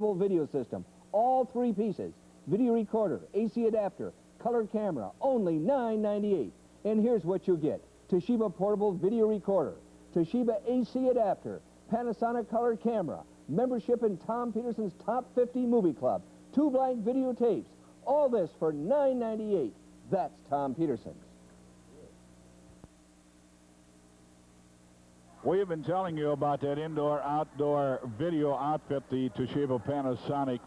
video system, all 3 pieces, video recorder, AC adapter, color camera, only $9.98. And here's what you get: Toshiba portable video recorder, Toshiba AC adapter, Panasonic color camera, membership in Tom Peterson's Top 50 Movie Club, 2 blank videotapes, all this for $9.98. That's Tom Peterson's. We've been telling you about that indoor-outdoor video outfit, the Toshiba Panasonic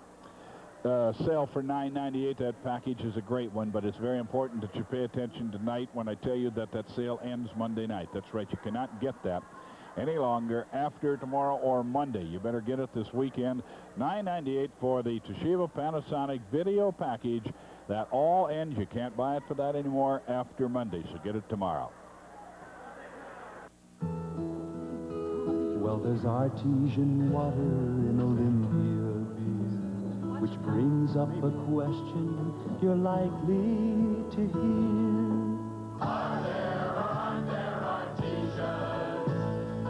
sale for $9.98. That package is a great one, but it's very important that you pay attention tonight when I tell you that that sale ends Monday night. That's right, you cannot get that any longer after tomorrow or Monday. You better get it this weekend. $9.98 for the Toshiba Panasonic video package. That all ends. You can't buy it for that anymore after Monday, so get it tomorrow. Well, there's artesian water in Olympia beer, which brings up a question you're likely to hear. Are there or aren't there artesians?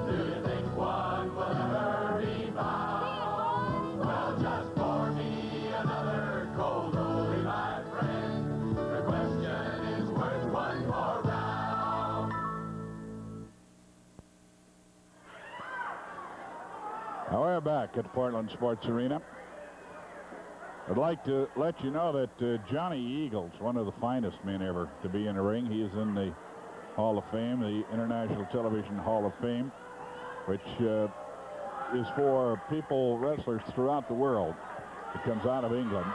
Do you think one will ever rebound? Well, just pour me another cold rollie, my friend. The question is worth one more round. Now we're back at the Portland Sports Arena. I'd like to let you know that Johnny Eagles, one of the finest men ever to be in the ring, he is in the Hall of Fame, the International Television Hall of Fame, which is for people, wrestlers throughout the world. It comes out of England.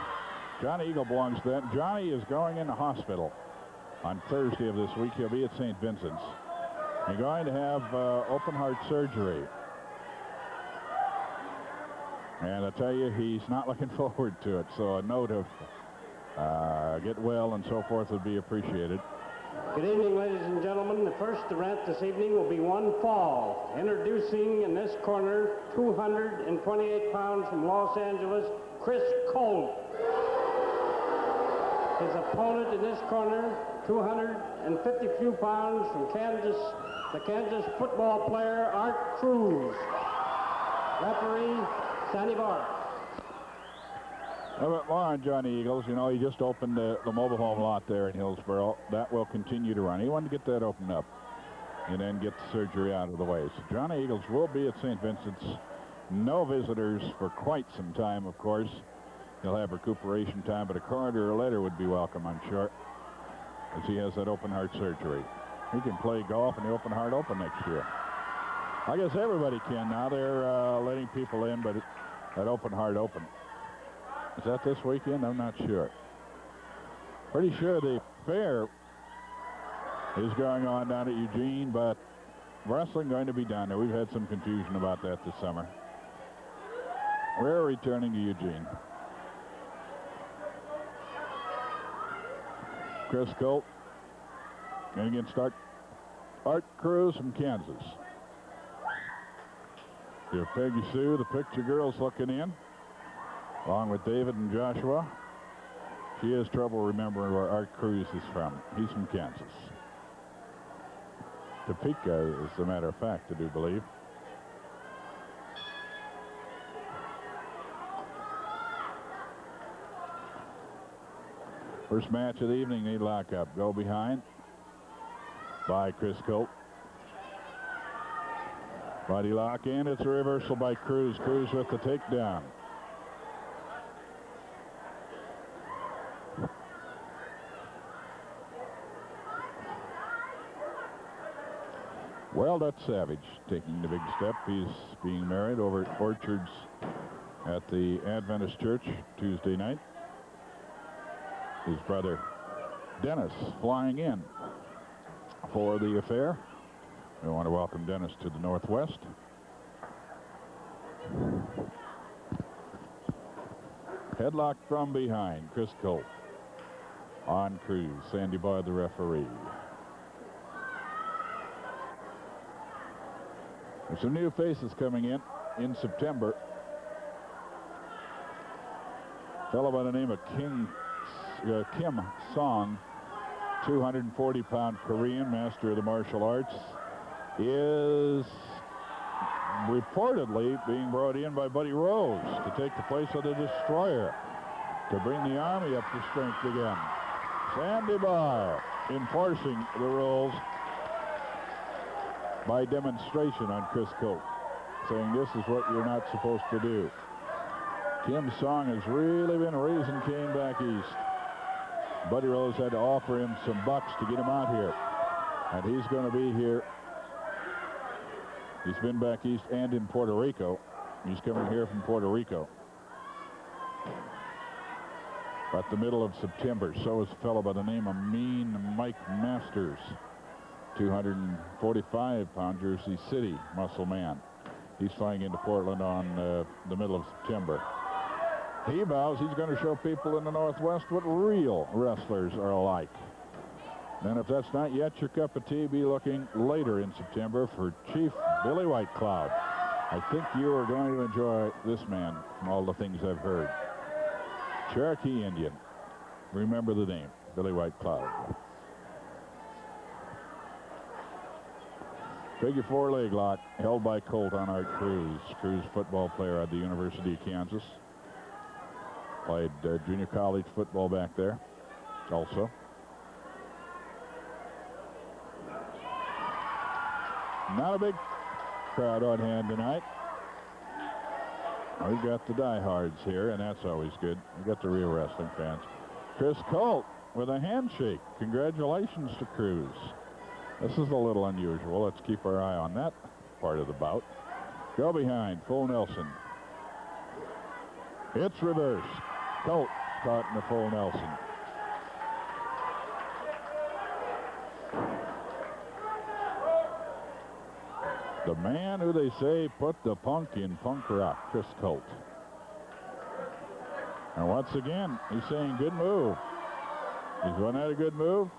Johnny Eagle belongs to that. Johnny is going in the hospital on Thursday of this week. He'll be at St. Vincent's. He's going to have open heart surgery. And I tell you, he's not looking forward to it. So a note of get well and so forth would be appreciated. Good evening, ladies and gentlemen. The first event this evening will be one fall. Introducing in this corner, 228 pounds from Los Angeles, Chris Colt. His opponent in this corner, 250 few pounds from Kansas, the Kansas football player Art Cruz. Referee, Sandy Barr. More on Johnny Eagles. You know, he just opened the mobile home lot there in Hillsboro. That will continue to run. He wanted to get that opened up and then get the surgery out of the way. So Johnny Eagles will be at St. Vincent's. No visitors for quite some time, of course. He'll have recuperation time, but a coroner or letter would be welcome, I'm sure, as he has that open heart surgery. He can play golf in the Open Heart Open next year. I guess everybody can now. They're letting people in, but that Open Heart Open. Is that this weekend? I'm not sure. Pretty sure the fair is going on down at Eugene, but wrestling going to be down there. We've had some confusion about that this summer. We're returning to Eugene. Chris Colt going against Art Cruz from Kansas. Here's Peggy Sue, the picture girl's looking in, along with David and Joshua. She has trouble remembering where Art Cruz is from. He's from Kansas. Topeka, as a matter of fact, I do believe. First match of the evening, knee lockup. Go behind by Chris Colt. Body lock in. It's a reversal by Cruz. Cruz with the takedown. Well, that's Savage taking the big step. He's being married over at Orchards at the Adventist Church Tuesday night. His brother Dennis flying in for the affair. We want to welcome Dennis to the Northwest. Headlock from behind. Chris Colt on Cruz. Sandy Barr, the referee. There's some new faces coming in September. A fellow by the name of Kim Song, 240-pound Korean, master of the martial arts, is reportedly being brought in by Buddy Rose to take the place of the Destroyer, to bring the Army up to strength again. Sandy Barr enforcing the rules by demonstration on Chris Colt, saying this is what you're not supposed to do. Kim Song has really been raising Kane back east. Buddy Rose had to offer him some bucks to get him out here, and he's going to be here. He's been back east and in Puerto Rico. He's coming here from Puerto Rico at the middle of September. So is a fellow by the name of Mean Mike Masters, 245-pound Jersey City muscle man. He's flying into Portland on the middle of September. He vows he's going to show people in the Northwest what real wrestlers are like. And if that's not yet your cup of tea, be looking later in September for Chief Billy White Cloud. I think you are going to enjoy this man from all the things I've heard. Cherokee Indian. Remember the name, Billy White Cloud. Figure four leg lock held by Colt on Art Cruz. Cruz, football player at the University of Kansas. Played junior college football back there also. Not a big crowd on hand tonight. We've got the diehards here, and that's always good. We've got the real wrestling fans. Chris Colt with a handshake. Congratulations to Cruz. This is a little unusual. Let's keep our eye on that part of the bout. Go behind, full Nelson. It's reversed. Colt caught in the full Nelson. The man who they say put the punk in punk rock, Chris Colt. And once again, he's saying good move. He's run out a good move.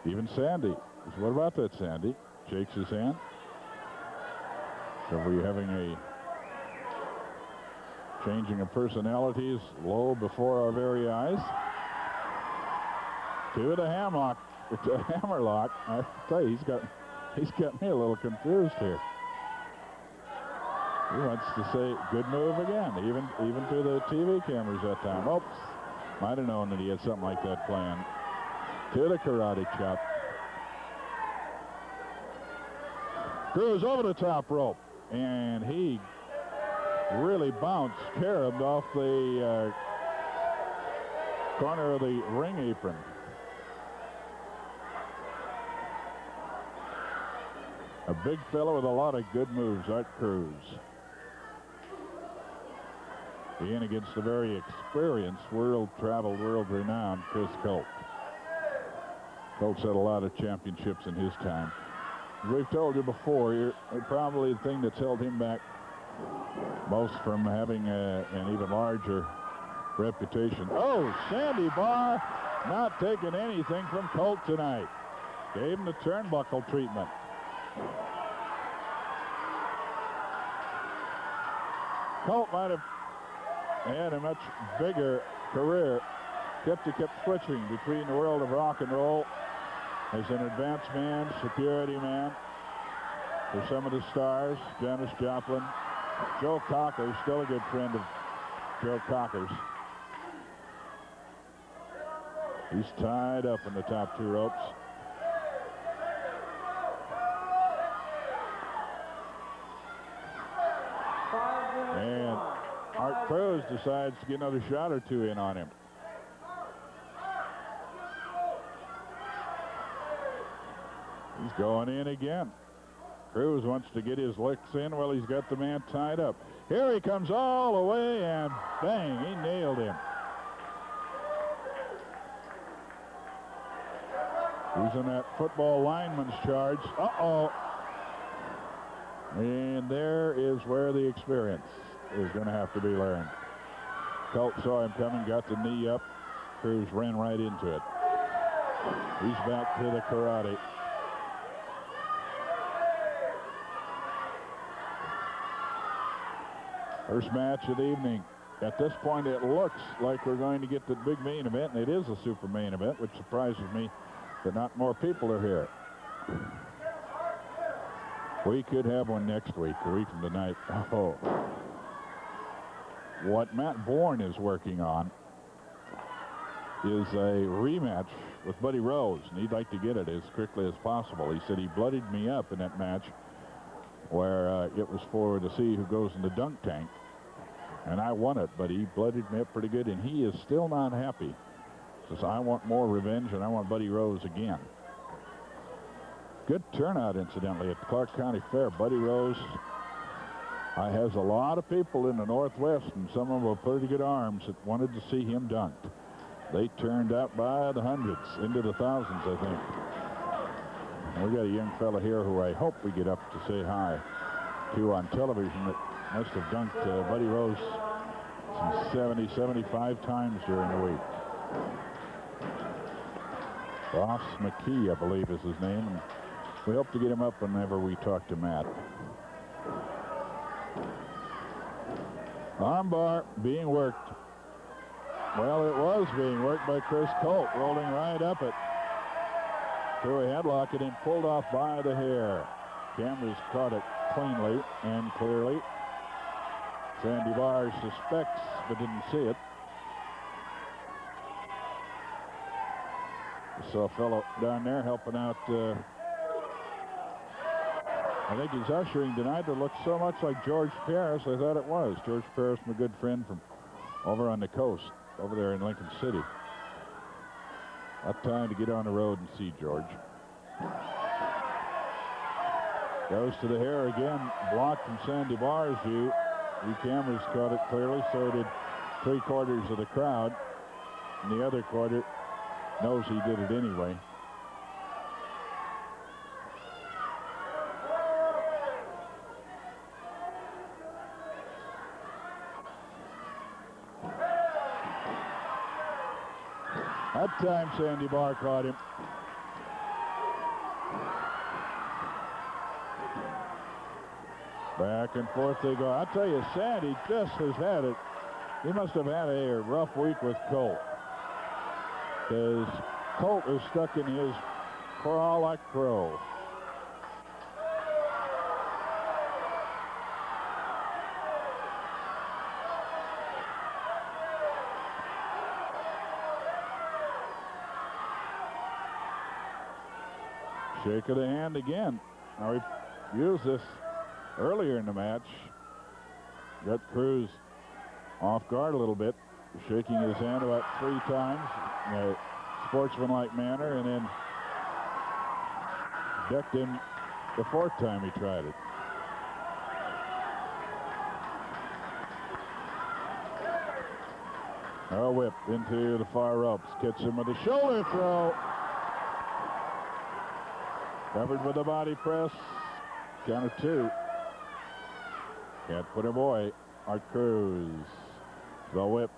Even Sandy. What about that, Sandy? Shakes his hand. So we're having a changing of personalities low before our very eyes. To the hammerlock. I tell you, he's got me a little confused here. He wants to say good move again, even to the TV cameras that time. Oops, might have known that he had something like that planned. To the karate chop. Cruz over the top rope, and he really bounced, carabed off the corner of the ring apron. A big fellow with a lot of good moves, Art Cruz. In against the very experienced, world-traveled, world-renowned Chris Colt. Colt's had a lot of championships in his time. As we've told you before, probably the thing that's held him back most from having an even larger reputation. Oh, Sandy Barr not taking anything from Colt tonight. Gave him the turnbuckle treatment. Colt might have had a much bigger career. He kept switching between the world of rock and roll as an advance man, security man for some of the stars, Janis Joplin. Joe Cocker, still a good friend of Joe Cocker's. He's tied up in the top two ropes. And Art Cruz decides to get another shot or two in on him. He's going in again. Cruz wants to get his licks in while he's got the man tied up. Here he comes all the way, and bang, he nailed him. Using that football lineman's charge. Uh-oh. And there is where the experience is going to have to be learned. Colt saw him coming, got the knee up. Cruz ran right into it. He's back to the karate. First match of the evening. At this point, it looks like we're going to get the big main event, and it is a super main event, which surprises me that not more people are here. We could have one next week, a week from tonight. Oh. What Matt Bourne is working on is a rematch with Buddy Rose, and he'd like to get it as quickly as possible. He said he bloodied me up in that match where it was for to see who goes in the dunk tank, and I won it, but he bloodied me up pretty good, and he is still not happy. Says, I want more revenge, and I want Buddy Rose again. Good turnout, incidentally, at the Clark County Fair. Buddy Rose has a lot of people in the Northwest, and some of them have pretty good arms that wanted to see him dunked. They turned out by the hundreds, into the thousands, I think. And we got a young fella here who I hope we get up to say hi to on television that must have dunked Buddy Rose some 70, 75 times during the week. Ross McKee, I believe, is his name. And we hope to get him up whenever we talk to Matt. Armbar being worked. Well, it was being worked by Chris Colt, rolling right up it to a headlock and then pulled off by the hair. Cameras caught it cleanly and clearly. Sandy Barr suspects but didn't see it. Saw a fellow down there helping out. I think he's ushering tonight that looks so much like George Paris. I thought it was. George Paris, my good friend from over on the coast, over there in Lincoln City. Not time to get on the road and see George. Goes to the hair again, blocked from Sandy Barr's view. The cameras caught it clearly, so did 3/4 of the crowd. And the other quarter knows he did it anyway. That time Sandy Barr caught him. Back and forth they go. I'll tell you, Sandy just has had it. He must have had a rough week with Colt, because Colt is stuck in his crawl like crow. Shake of the hand again. Now we used this earlier in the match. Got Cruz off guard a little bit, shaking his hand about 3 times in a sportsmanlike manner, and then decked him the 4th time he tried it. A whip into the far ropes, gets him with a shoulder throw. Covered with a body press. Count of 2. Can't put him away. Art Cruz. The whip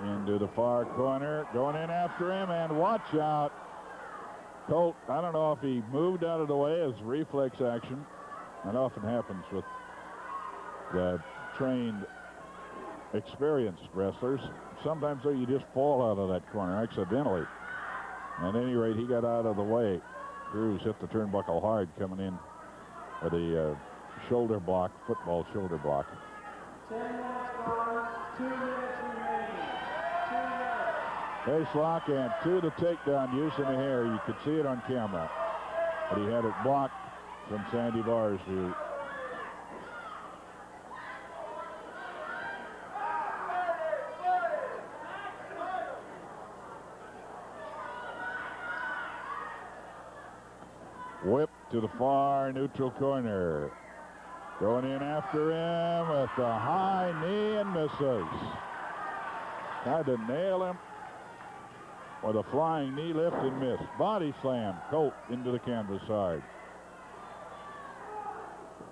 into the far corner. Going in after him, and watch out. Colt, I don't know if he moved out of the way as reflex action. That often happens with the trained, experienced wrestlers. Sometimes, though, you just fall out of that corner accidentally. At any rate, he got out of the way. Cruz hit the turnbuckle hard coming in with a shoulder block, football shoulder block. 10 minutes gone, 2 minutes remaining. 2 minutes. Face lock and 2 to takedown, using the hair. You could see it on camera, but he had it blocked from Sandy Barr's view. Whip to the far neutral corner. Going in after him with the high knee and misses. Tried to nail him with a flying knee lift and missed. Body slam. Colt into the canvas hard.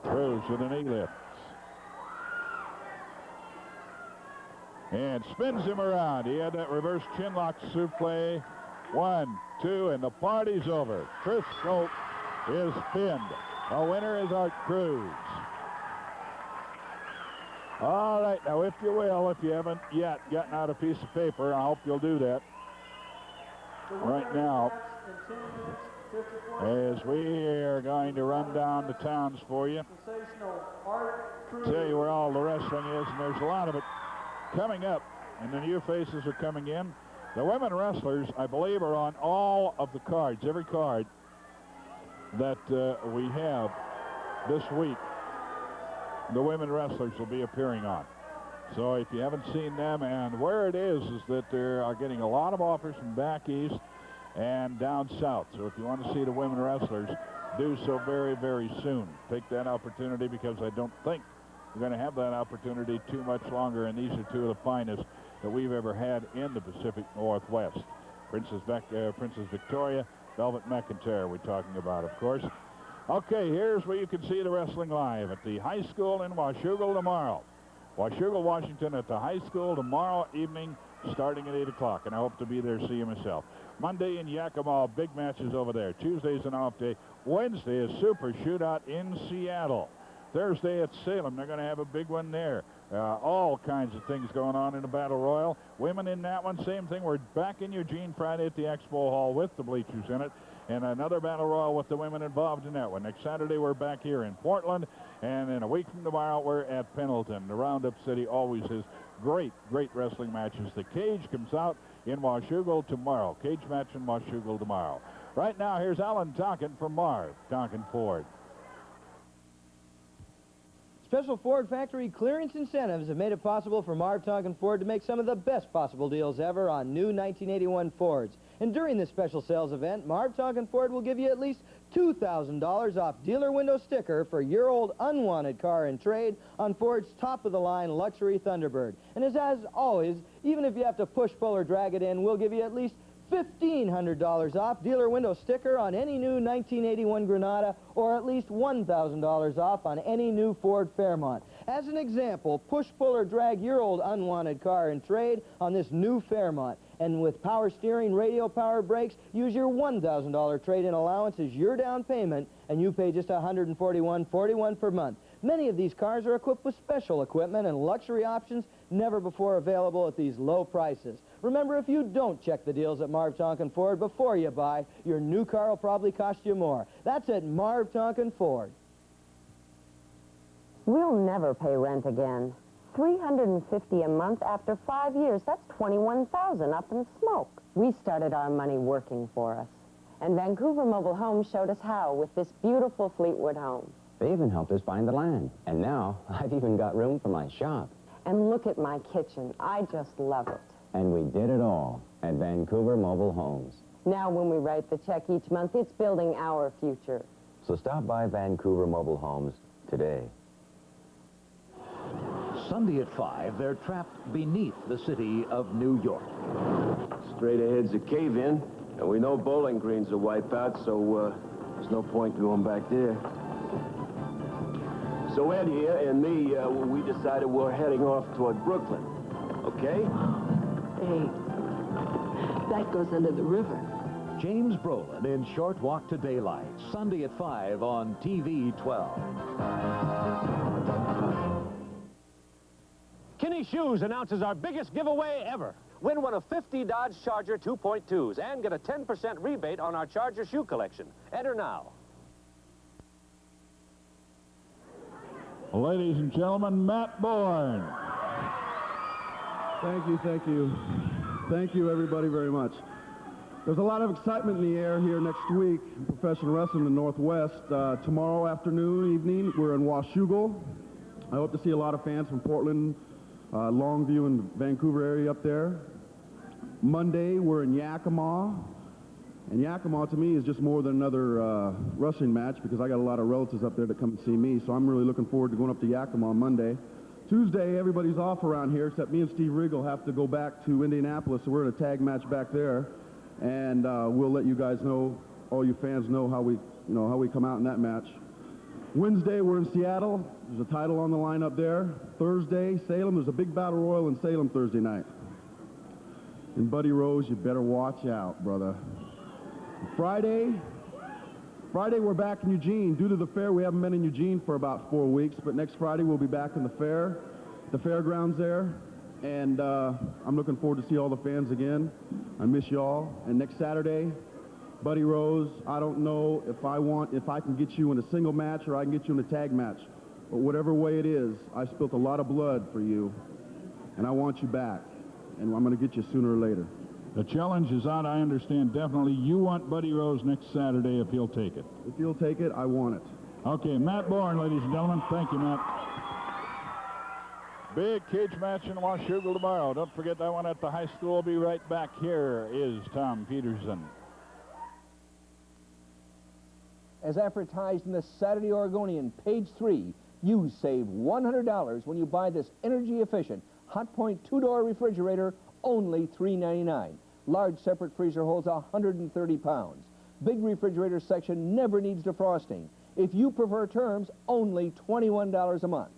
Cruz with a knee lift. And spins him around. He had that reverse chin lock suplex. 1, 2, and the party's over. Chris Colt is pinned. The winner is Art Cruz. All right, now if you will, if you haven't yet gotten out a piece of paper, I hope you'll do that right now. as we are going to run down the towns for you. Tell you where all the wrestling is, and there's a lot of it coming up, and the new faces are coming in. The women wrestlers, I believe, are on all of the cards, every card that we have this week. The women wrestlers will be appearing on. So if you haven't seen them, and where it is that they are getting a lot of offers from back east and down south. So if you want to see the women wrestlers, do so very, very soon. Take that opportunity, because I don't think we're going to have that opportunity too much longer, and these are two of the finest that we've ever had in the Pacific Northwest. Princess Victoria, Velvet McIntyre we're talking about, of course. Okay, here's where you can see the wrestling live at the high school in Washougal tomorrow. Washougal, Washington, at the high school tomorrow evening, starting at 8 o'clock, and I hope to be there to see you myself. Monday in Yakima, big matches over there. Tuesday's an off day. Wednesday is Super Shootout in Seattle. Thursday at Salem, they're going to have a big one there. All kinds of things going on in the Battle Royal. Women in that one, same thing. We're back in Eugene Friday at the Expo Hall with the bleachers in it, and another Battle Royal with the women involved in that one. Next Saturday, we're back here in Portland, and in a week from tomorrow, we're at Pendleton. The Roundup City always has great, great wrestling matches. The Cage comes out in Washougal tomorrow. Cage match in Washougal tomorrow. Right now, here's Alan Tonkin from Marv Tonkin Ford. Special Ford factory clearance incentives have made it possible for Marv Tonkin Ford to make some of the best possible deals ever on new 1981 Fords. And during this special sales event, Marv Tonkin Ford will give you at least $2,000 off dealer window sticker for your old unwanted car in trade on Ford's top-of-the-line luxury Thunderbird. And as always, even if you have to push, pull, or drag it in, we'll give you at least $1,500 off dealer window sticker on any new 1981 Granada, or at least $1,000 off on any new Ford Fairmont. As an example, push, pull, or drag your old unwanted car in trade on this new Fairmont. And with power steering, radio power brakes, use your $1,000 trade-in allowance as your down payment, and you pay just $141.41 per month. Many of these cars are equipped with special equipment and luxury options never before available at these low prices. Remember, if you don't check the deals at Marv Tonkin Ford before you buy, your new car will probably cost you more. That's at Marv Tonkin Ford. We'll never pay rent again. $350 a month after 5 years, that's $21,000 up in smoke. We started our money working for us. And Vancouver Mobile Homes showed us how with this beautiful Fleetwood home. They even helped us find the land. And now, I've even got room for my shop. And look at my kitchen. I just love it. And we did it all at Vancouver Mobile Homes. Now when we write the check each month, it's building our future. So stop by Vancouver Mobile Homes today. Sunday at 5, they're trapped beneath the city of New York. Straight ahead's a cave-in, and we know Bowling Green's a wipeout, so there's no point going back there. So Ed here and me, we decided we're heading off toward Brooklyn, okay? Hey, that goes under the river. James Brolin in Short Walk to Daylight, Sunday at 5 on TV 12. Kinney Shoes announces our biggest giveaway ever. Win one of 50 Dodge Charger 2.2s and get a 10% rebate on our Charger shoe collection. Enter now. Ladies and gentlemen, Matt Bourne. Thank you, thank you. Thank you, everybody, very much. There's a lot of excitement in the air here next week in professional wrestling in the Northwest. Tomorrow afternoon, evening, we're in Washougal. I hope to see a lot of fans from Portland, Longview, and Vancouver area up there. Monday, we're in Yakima. And Yakima, to me, is just more than another wrestling match because I got a lot of relatives up there that come and see me, so I'm really looking forward to going up to Yakima on Monday. Tuesday, everybody's off around here, except me and Steve Regal have to go back to Indianapolis, so we're in a tag match back there. And we'll let you guys know, all you fans know how we come out in that match. Wednesday, we're in Seattle. There's a title on the line up there. Thursday, Salem. There's a big battle royal in Salem Thursday night. And Buddy Rose, you better watch out, brother. Friday, we're back in Eugene. Due to the fair, we haven't been in Eugene for about 4 weeks, but next Friday we'll be back in the fair, the fairgrounds there. And I'm looking forward to see all the fans again. I miss you all. And next Saturday, Buddy Rose, I don't know if I can get you in a single match or I can get you in a tag match. But whatever way it is, I spilt a lot of blood for you, and I want you back. And I'm going to get you sooner or later. The challenge is out, I understand, definitely. You want Buddy Rose next Saturday if he'll take it. If he'll take it, I want it. Okay, Matt Bourne, ladies and gentlemen. Thank you, Matt. Big cage match in Washougal tomorrow. Don't forget that one at the high school. We'll be right back. Here is Tom Peterson. As advertised in the Saturday Oregonian, page 3, you save $100 when you buy this energy-efficient Hot Point 2-door refrigerator, only $3.99. Large separate freezer holds 130 pounds. Big refrigerator section never needs defrosting. If you prefer terms, only $21 a month.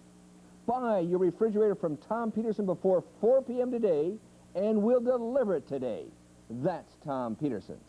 Buy your refrigerator from Tom Peterson before 4 p.m. today, and we'll deliver it today. That's Tom Peterson's.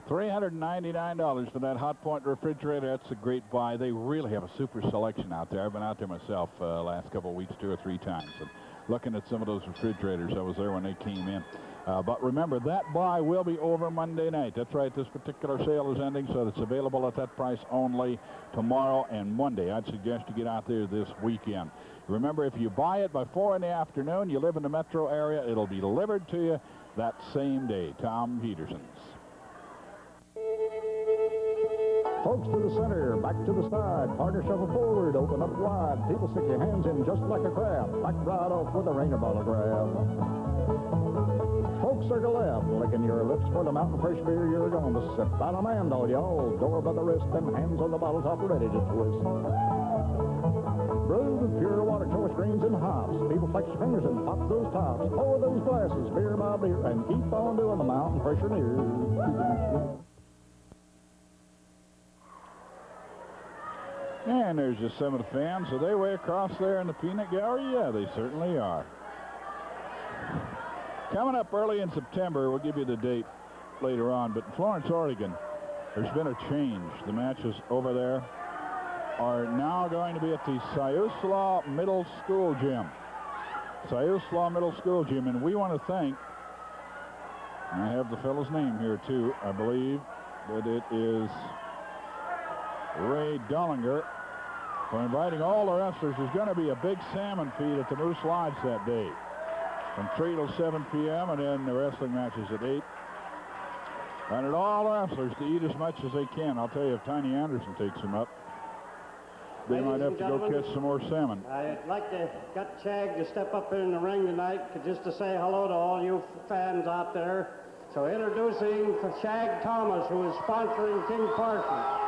$399 for that Hot Point refrigerator. That's a great buy. They really have a super selection out there. I've been out there myself last couple of weeks, 2 or 3 times, and looking at some of those refrigerators. I was there when they came in. But remember, that buy will be over Monday night. That's right, this particular sale is ending, so it's available at that price only tomorrow and Monday. I'd suggest you get out there this weekend. Remember, if you buy it by 4 in the afternoon, you live in the metro area, it'll be delivered to you that same day. Tom Peterson's. Folks to the center, back to the side, partner shuffle forward, open up wide. People stick your hands in just like a crab, back right off with a rainer bottle grab. Folks circle left, licking your lips for the mountain fresh beer you're going to sip. Out on hand, all y'all, door by the wrist, and hands on the bottle top ready to twist. Brewed with pure water, choice greens and hops. People flex your fingers and pop those tops. Pour those glasses, beer by beer, and keep on doing the mountain fresher near. And there's just some of the fans. Are they way across there in the peanut gallery? Yeah, they certainly are. Coming up early in September, we'll give you the date later on, but in Florence, Oregon, there's been a change. The matches over there are now going to be at the Siuslaw Middle School Gym. Siuslaw Middle School Gym, and we want to thank, I have the fellow's name here too, I believe that it is Ray Dollinger, for inviting all the wrestlers. There's going to be a big salmon feed at the Moose Lodge that day from 3 till 7 p.m. and then the wrestling matches at 8. And all the wrestlers to eat as much as they can. I'll tell you, if Tiny Anderson takes them up, they might have to go catch some more salmon. I'd like to get Shag to step up in the ring tonight just to say hello to all you fans out there. So introducing Shag Thomas, who is sponsoring King Parsons.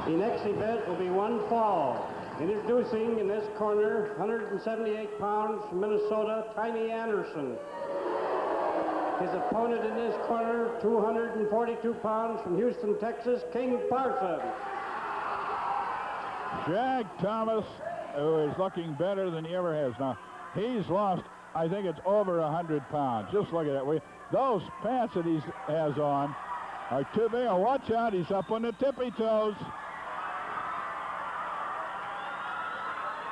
The next event will be one fall. Introducing in this corner, 178 pounds from Minnesota, Tiny Anderson. His opponent in this corner, 242 pounds from Houston, Texas, King Parsons. Shag Thomas, who is looking better than he ever has. Now, he's lost, I think it's over 100 pounds. Just look at that. Those pants that he has on are too big. Oh, watch out, he's up on the tippy toes.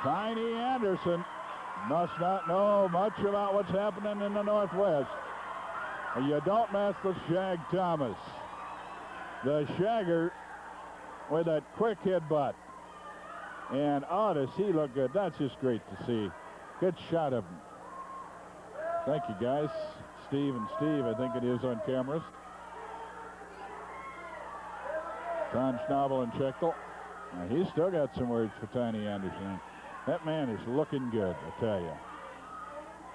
Tiny Anderson must not know much about what's happening in the Northwest. You don't mess with Shag Thomas. The Shagger with that quick headbutt. And oh, does he look good. That's just great to see. Good shot of him. Thank you, guys. Steve and Steve, I think it is on cameras. Don Schnabel and Schechtel. Now, he's still got some words for Tiny Anderson. That man is looking good, I tell you.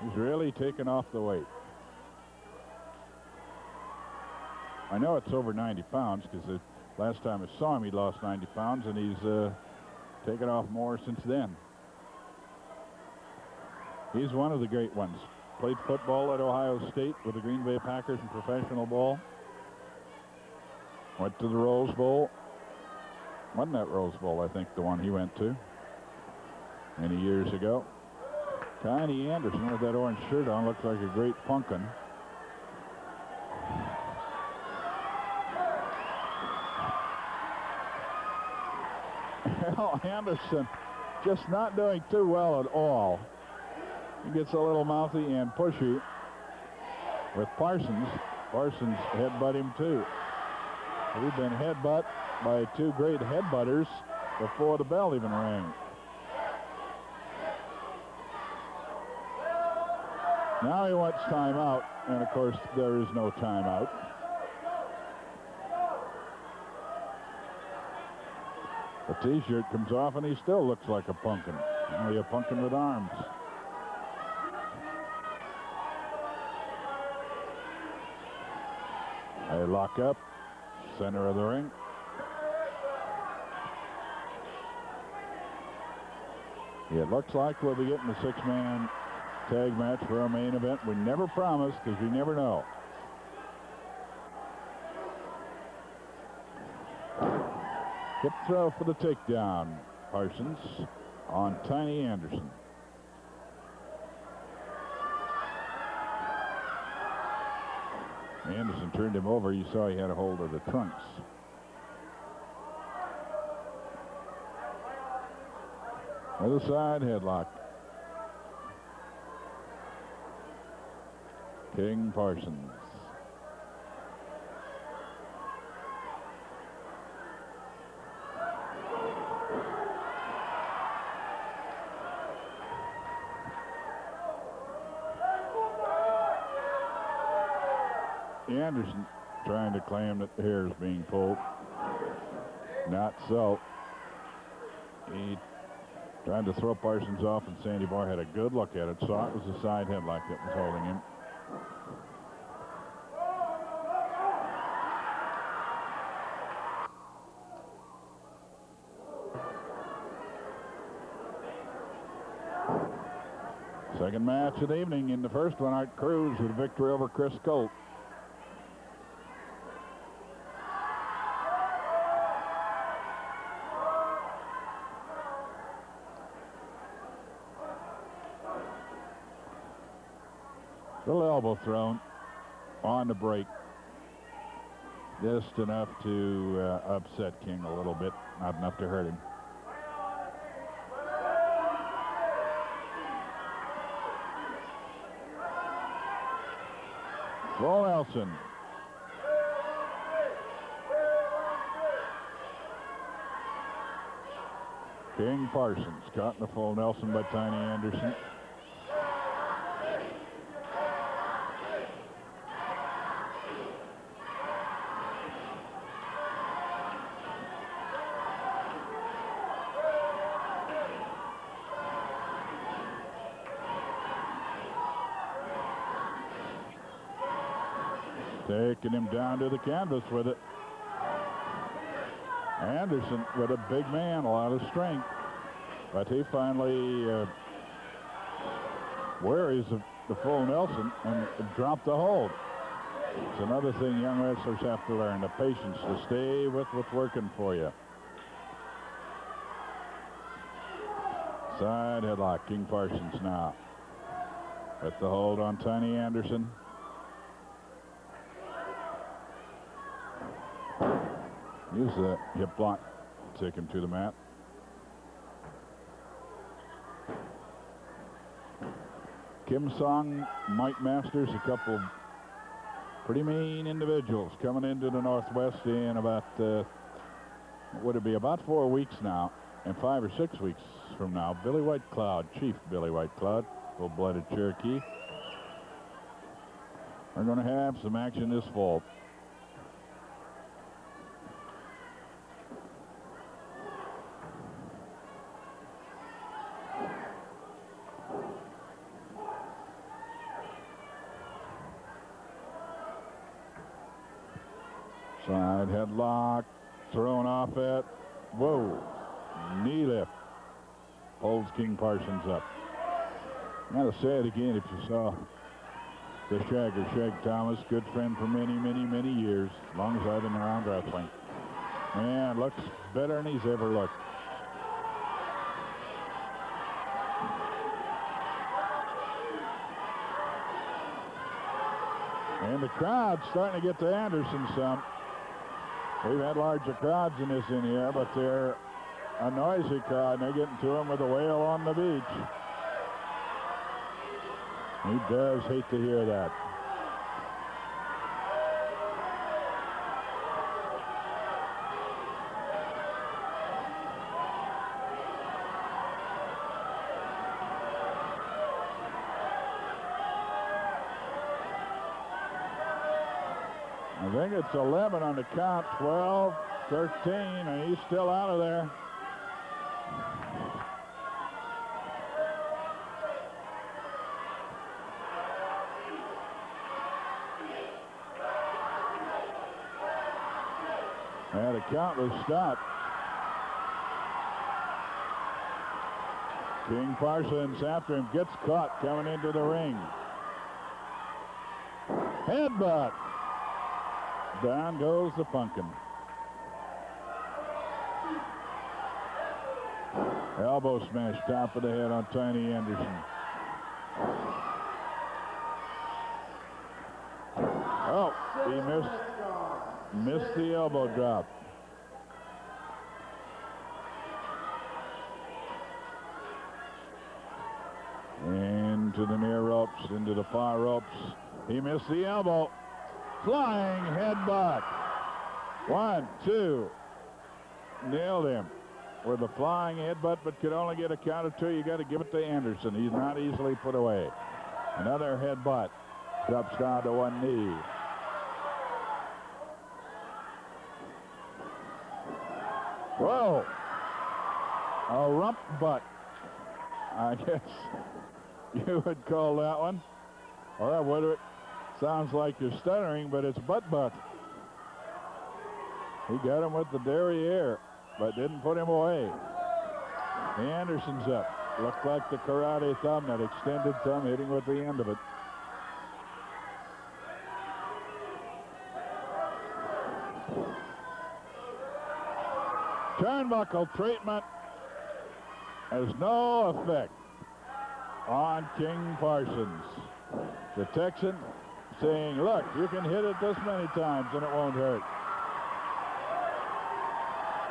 He's really taken off the weight. I know it's over 90 pounds because the last time I saw him, he lost 90 pounds, and he's taken off more since then. He's one of the great ones. Played football at Ohio State with the Green Bay Packers in professional ball. Went to the Rose Bowl. Wasn't that Rose Bowl, I think, the one he went to many years ago. Tiny Anderson with that orange shirt on looks like a great pumpkin. Al Anderson just not doing too well at all. He gets a little mouthy and pushy with Parsons. Parsons headbutt him too. We've been headbutt by two great headbutters before the bell even rang. Now he wants timeout, and of course there is no timeout. The T-shirt comes off, and he still looks like a pumpkin. Only a pumpkin with arms. They lock up, center of the ring. It looks like we'll be getting a six-man tag match for our main event. We never promise, because we never know. Hip throw for the takedown. Parsons on Tiny Anderson. Anderson turned him over. You saw he had a hold of the trunks. Other side headlock. King Parsons. Anderson trying to claim that the hair is being pulled. Not so. He tried to throw Parsons off, and Sandy Barr had a good look at it. Saw it was a side headlock that was holding him. Second match of the evening. In the first one, Art Cruz with a victory over Chris Colt. Little elbow thrown on the break. Just enough to upset King a little bit, not enough to hurt him. Full Nelson. King Parsons caught in the full Nelson by Tiny Anderson. Taking him down to the canvas with it. Anderson with a big man, a lot of strength. But he finally worries the full Nelson and dropped the hold. It's another thing young wrestlers have to learn, the patience to stay with what's working for you. Side headlock, King Parsons now. With the hold on Tiny Anderson. Use the hip block, take him to the mat. Kim Song, Mike Masters, a couple pretty mean individuals coming into the Northwest in about, would it be about 4 weeks now, and 5 or 6 weeks from now. Billy White Cloud, Chief Billy White Cloud, full-blooded Cherokee. We're going to have some action this fall. Side headlock, thrown off at, whoa, knee lift. Holds King Parsons up. I gotta say it again, if you saw the Shagger, Shag Thomas, good friend for many, many, many years, as long as I've been around wrestling. Man, looks better than he's ever looked. And the crowd's starting to get to Anderson some. We've had larger crowds than this in here, but they're a noisy crowd, and they're getting to him with a wail on the beach. He does hate to hear that. I think it's 11 on the count, 12, 13, and he's still out of there. And the count was stopped. King Parsons after him, gets caught coming into the ring. Headbutt. Down goes the pumpkin. Elbow smash, top of the head on Tiny Anderson. Oh, he missed the elbow drop. Into the near ropes, into the far ropes. He missed the elbow. Flying headbutt. 1, 2. Nailed him with a flying headbutt, but could only get a count of 2. You got to give it to Anderson. He's not easily put away. Another headbutt. Drops down to one knee. Whoa. A rump butt. I guess you would call that one. Or that would. Sounds like you're stuttering, but it's butt. He got him with the derriere, but didn't put him away. Anderson's up. Looked like the karate thumb, that extended thumb, hitting with the end of it. Turnbuckle treatment has no effect on King Parsons. The Texan saying, look, you can hit it this many times and it won't hurt.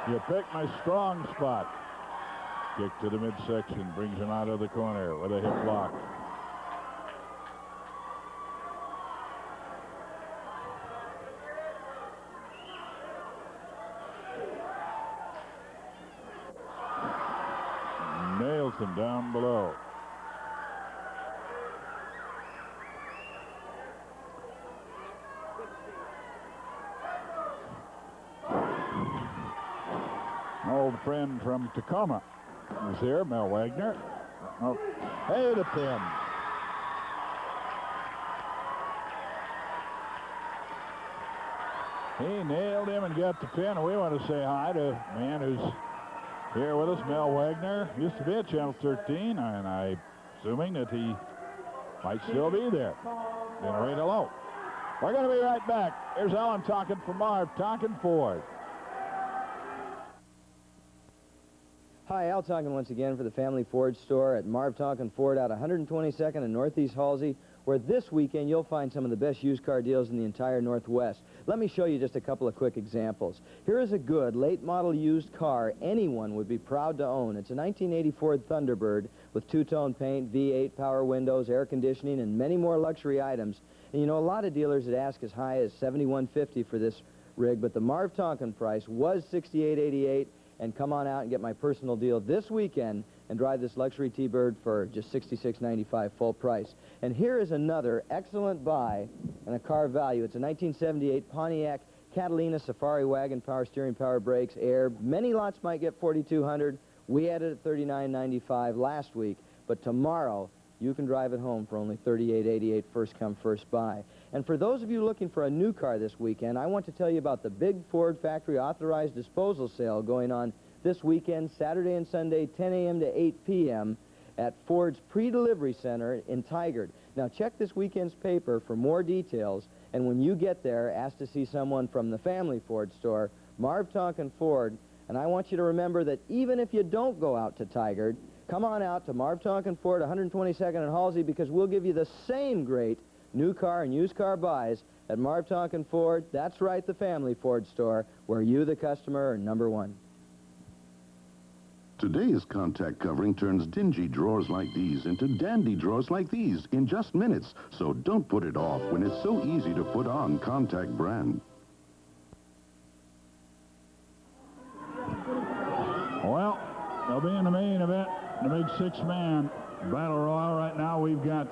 You picked my strong spot. Kick to the midsection, brings him out of the corner with a hip lock. Nails him down below. Old friend from Tacoma is here, Mel Wagner. Oh, hey, the pin. He nailed him and got the pin. We want to say hi to a man who's here with us, Mel Wagner. Used to be at Channel 13, and I'm assuming that he might still be there. Then right hello. We're going to be right back. Here's Alan talking for Marv, talking Ford. Hi, Al talking once again for the Family Ford store at Marv Tonkin Ford out 122nd and Northeast Halsey, where this weekend you'll find some of the best used car deals in the entire Northwest. Let me show you just a couple of quick examples. Here is a good late model used car anyone would be proud to own. It's a 1980 Ford Thunderbird with two-tone paint, V8, power windows, air conditioning, and many more luxury items. And you know, a lot of dealers would ask as high as $71.50 for this rig, but the Marv Tonkin price was $68.88. And come on out and get my personal deal this weekend and drive this luxury T-Bird for just $66.95 full price. And here is another excellent buy and a car value. It's a 1978 Pontiac Catalina Safari Wagon, power steering, power brakes, air. Many lots might get $4,200. We had it at $39.95 last week, but tomorrow you can drive it home for only $38.88, first come, first buy. And for those of you looking for a new car this weekend, I want to tell you about the big Ford Factory Authorized Disposal Sale going on this weekend, Saturday and Sunday, 10 a.m. to 8 p.m. at Ford's Pre-Delivery Center in Tigard. Now, check this weekend's paper for more details, and when you get there, ask to see someone from the Family Ford store, Marv Tonkin Ford. And I want you to remember that even if you don't go out to Tigard, come on out to Marv Tonkin Ford, 122nd and Halsey, because we'll give you the same great new car and used car buys at Marv Tonkin Ford. That's right, the Family Ford store, where you, the customer, are number one. Today's contact covering turns dingy drawers like these into dandy drawers like these in just minutes. So don't put it off when it's so easy to put on Contact brand. Well, they'll be in the main event, the big six-man battle royal. Right now, we've got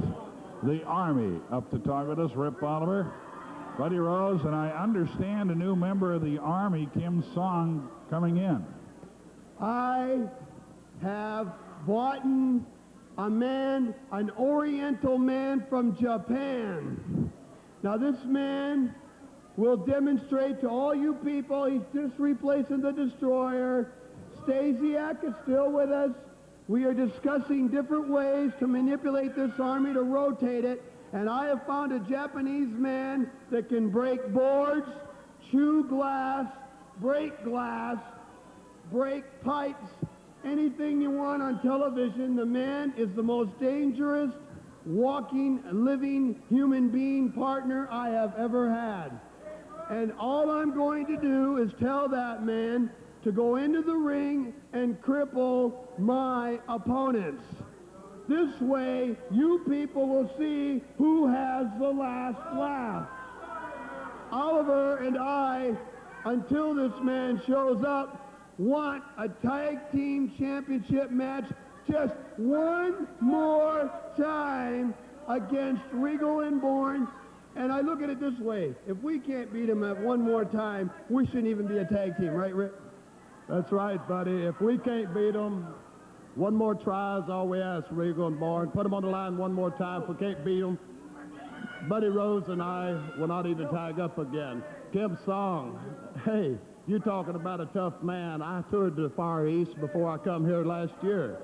the Army up to talk with us, Rip Oliver, Buddy Rose, and I understand a new member of the Army, Kim Song, coming in. I have bought a man, an Oriental man from Japan. Now this man will demonstrate to all you people, he's just replacing the destroyer. Stasiak is still with us. We are discussing different ways to manipulate this Army to rotate it, and I have found a Japanese man that can break boards, chew glass, break pipes, anything you want on television. The man is the most dangerous walking, living human being partner I have ever had. And all I'm going to do is tell that man to go into the ring and cripple my opponents. This way, you people will see who has the last laugh. Oliver and I, until this man shows up, want a tag team championship match just one more time against Regal and Bourne. And I look at it this way: if we can't beat him at one more time, we shouldn't even be a tag team, right, Rick? That's right, buddy. If we can't beat them, one more try is all we ask, Regal and Bourne. Put them on the line one more time. If we can't beat them, Buddy Rose and I will not even tag up again. Kim Song, hey, you talking about a tough man. I toured the Far East before I come here last year.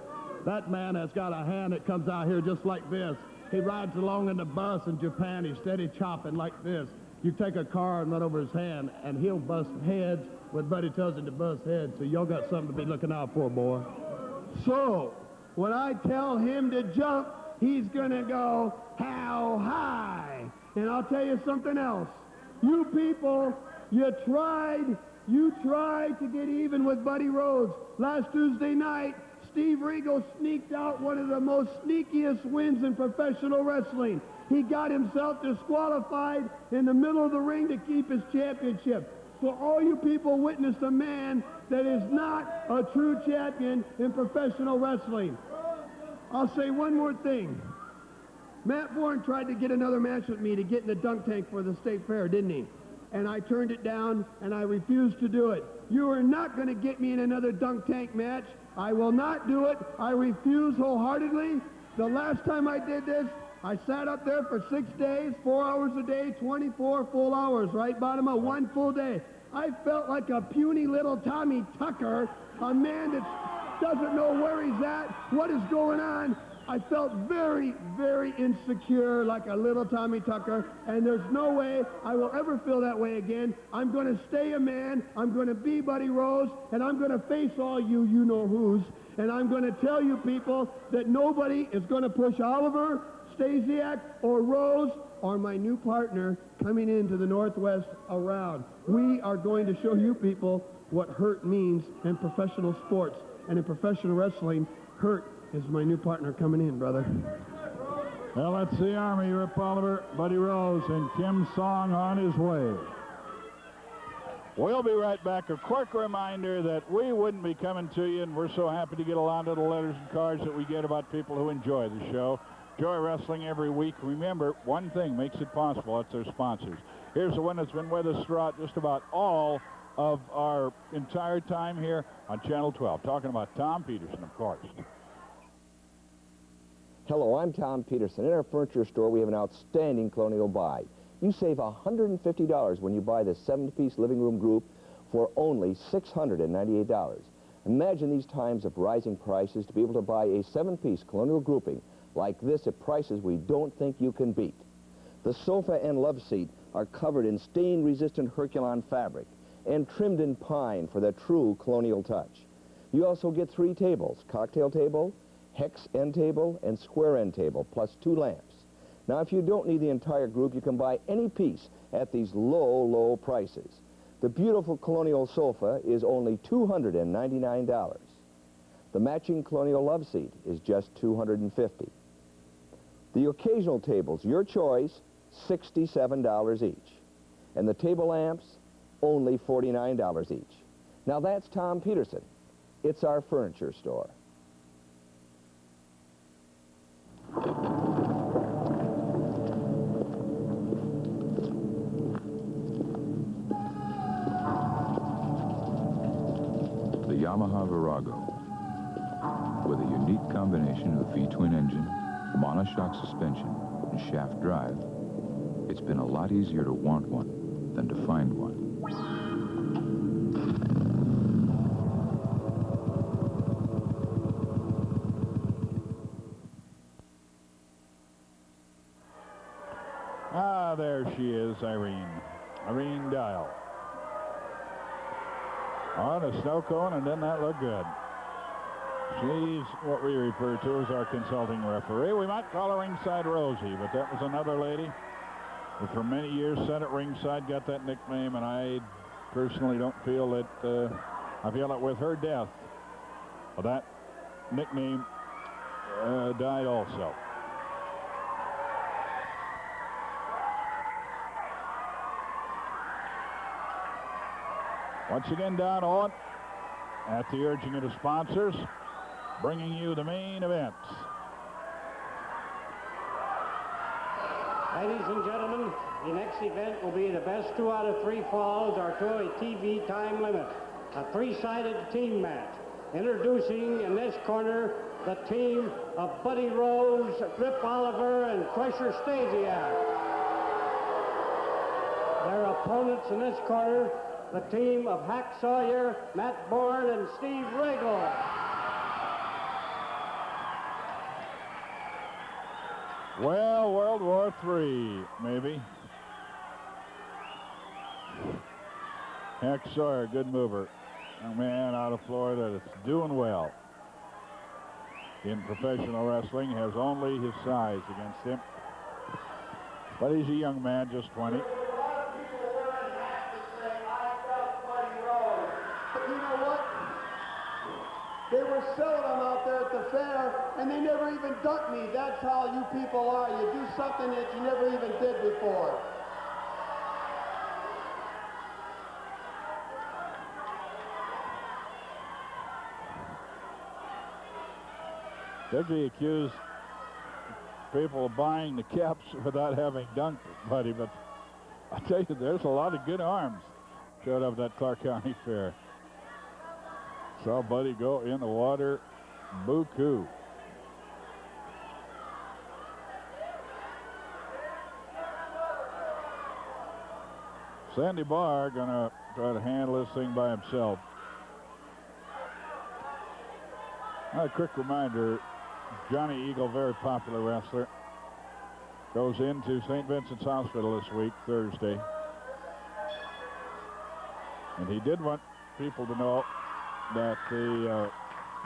That man has got a hand that comes out here just like this. He rides along in the bus in Japan. He's steady chopping like this. You take a car and run over his hand, and he'll bust heads when Buddy tells him to bust heads. So y'all got something to be looking out for, boy. So, when I tell him to jump, he's gonna go, how high? And I'll tell you something else. You people, you tried to get even with Buddy Rose. Last Tuesday night, Steve Regal sneaked out one of the most sneakiest wins in professional wrestling. He got himself disqualified in the middle of the ring to keep his championship. So all you people witnessed a man that is not a true champion in professional wrestling. I'll say one more thing. Matt Bourne tried to get another match with me to get in the dunk tank for the state fair, didn't he? And I turned it down, and I refused to do it. You are not going to get me in another dunk tank match. I will not do it. I refuse wholeheartedly. The last time I did this, I sat up there for 6 days, 4 hours a day, 24 full hours, right bottom of one full day. I felt like a puny little Tommy Tucker, a man that doesn't know where he's at, what is going on. I felt very, very insecure, like a little Tommy Tucker, and there's no way I will ever feel that way again. I'm going to stay a man, I'm going to be Buddy Rose, and I'm going to face all you-know-who's, and I'm going to tell you people that nobody is going to push Oliver, Stasiak, or Rose, or my new partner coming into the Northwest around. We are going to show you people what hurt means in professional sports, and in professional wrestling, hurt is my new partner coming in, brother. Well, that's the Army, Rip Oliver, Buddy Rose, and Kim Song on his way. We'll be right back. A quick reminder that we wouldn't be coming to you, and we're so happy to get a lot of the letters and cards that we get about people who enjoy the show. Enjoy wrestling every week. Remember, one thing makes it possible. That's our sponsors. Here's the one that's been with us throughout just about all of our entire time here on Channel 12. Talking about Tom Peterson, of course. Hello, I'm Tom Peterson. In our furniture store, we have an outstanding colonial buy. You save $150 when you buy the 7-piece living room group for only $698. Imagine these times of rising prices to be able to buy a 7-piece colonial grouping like this at prices we don't think you can beat. The sofa and love seat are covered in stain-resistant Herculon fabric and trimmed in pine for that true colonial touch. You also get 3 tables: cocktail table, hex end table, and square end table, plus 2 lamps. Now, if you don't need the entire group, you can buy any piece at these low, low prices. The beautiful colonial sofa is only $299. The matching colonial love seat is just $250. The occasional tables, your choice, $67 each. And the table lamps, only $49 each. Now that's Tom Peterson. It's our furniture store. The Yamaha Virago, with a unique combination of V-twin engine, monoshock suspension, and shaft drive, it's been a lot easier to want one than to find one. Ah, there she is, Irene Dial. On a snow cone, and didn't that look good? She's what we refer to as our consulting referee. We might call her Ringside Rosie, but that was another lady who for many years sat at ringside, got that nickname, and I personally don't feel that, I feel that with her death, well, that nickname died also. Once again, Don Owen, at the urging of the sponsors, bringing you the main events. Ladies and gentlemen, the next event will be the best 2 out of 3 falls or to a TV time limit. A 3-sided team match. Introducing in this corner the team of Buddy Rose, Rip Oliver, and Crusher Stasiak. Their opponents in this corner, the team of Hack Sawyer, Matt Bourne, and Steve Regal. Well, World War III, maybe. Hack Sawyer, good mover. A man out of Florida that's doing well in professional wrestling, has only his size against him. But he's a young man, just 20. They were selling them out there at the fair, and they never even dunked me. That's how you people are. You do something that you never even did before. Dickie accused people of buying the caps without having dunked Buddy, but I tell you, there's a lot of good arms showed up at that Clark County Fair. Saw Buddy go in the water, buku. Sandy Barr gonna try to handle this thing by himself. A quick reminder, Johnny Eagle, very popular wrestler, goes into St. Vincent's Hospital this week, Thursday. And he did want people to know that the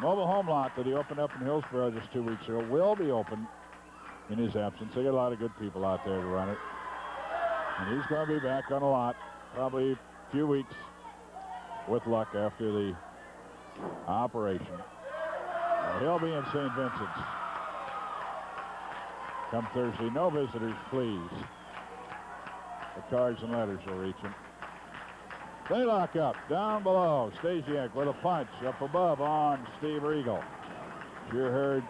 mobile home lot that he opened up in Hillsborough just 2 weeks ago will be open in his absence. They got a lot of good people out there to run it. And he's going to be back on a lot, probably a few weeks with luck after the operation. He'll be in St. Vincent's come Thursday. No visitors, please. The cards and letters will reach him. They lock up. Down below, Stasiak with a punch. Up above on Steve Regal. Sure heard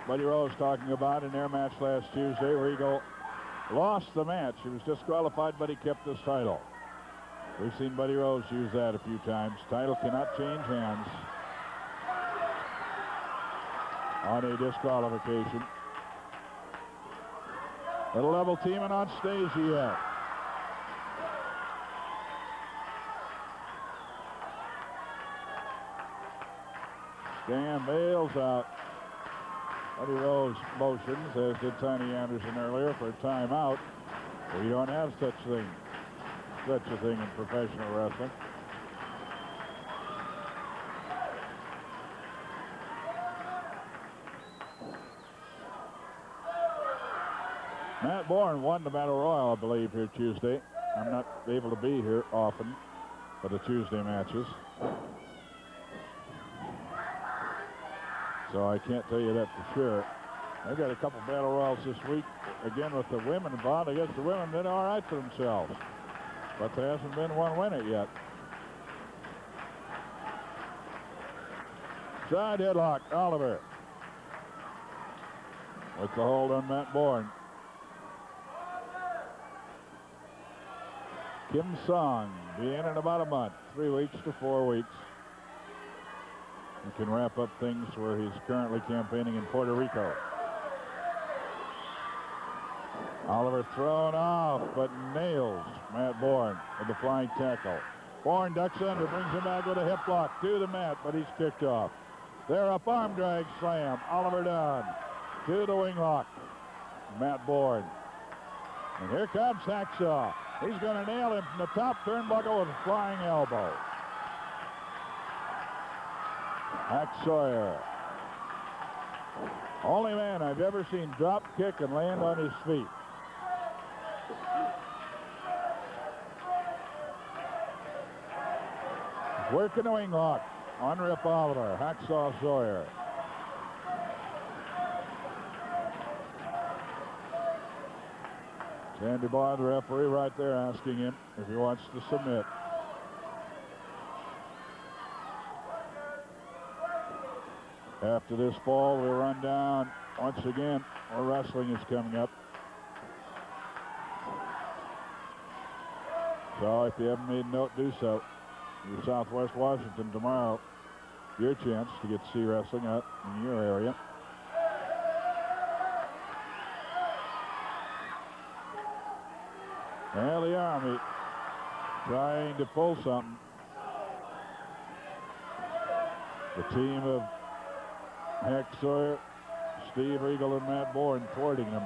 Buddy Rose talking about in their match last Tuesday. Regal lost the match. He was disqualified, but he kept his title. We've seen Buddy Rose use that a few times. Title cannot change hands on a disqualification. Little level teaming on Stasiak. Stan bails out. Buddy Rose motions, as did Tiny Anderson earlier, for a timeout. We don't have such a thing in professional wrestling. Matt Bourne won the Battle Royal, I believe, here Tuesday. I'm not able to be here often for the Tuesday matches. So I can't tell you that for sure. They've got a couple battle royals this week. Again, with the women involved. I guess the women did all right for themselves. But there hasn't been one winner yet. Side headlock, Oliver. With the hold on Matt Bourne. Kim Song be in about a month, 3 weeks to 4 weeks. He can wrap up things where he's currently campaigning in Puerto Rico. Oliver thrown off, but nails Matt Bourne with the flying tackle. Bourne ducks under, brings him back with a hip lock to the mat, but he's kicked off. They're up, arm drag slam. Oliver down to the wing lock. Matt Bourne. And here comes Hacksaw. He's going to nail him from the top turnbuckle with a flying elbow. Hack Sawyer. Only man I've ever seen drop kick and land on his feet. Working the wing lock on Rip Oliver. Hacksaw Sawyer. Sandy Bond, the referee, right there asking him if he wants to submit. After this fall, we'll run down once again. More wrestling is coming up. So if you haven't made a note, do so. You're Southwest Washington tomorrow. Your chance to get to see wrestling out in your area. Well, the Army trying to pull something. The team of Hack Sawyer, Steve Regal, and Matt Bourne thwarting him.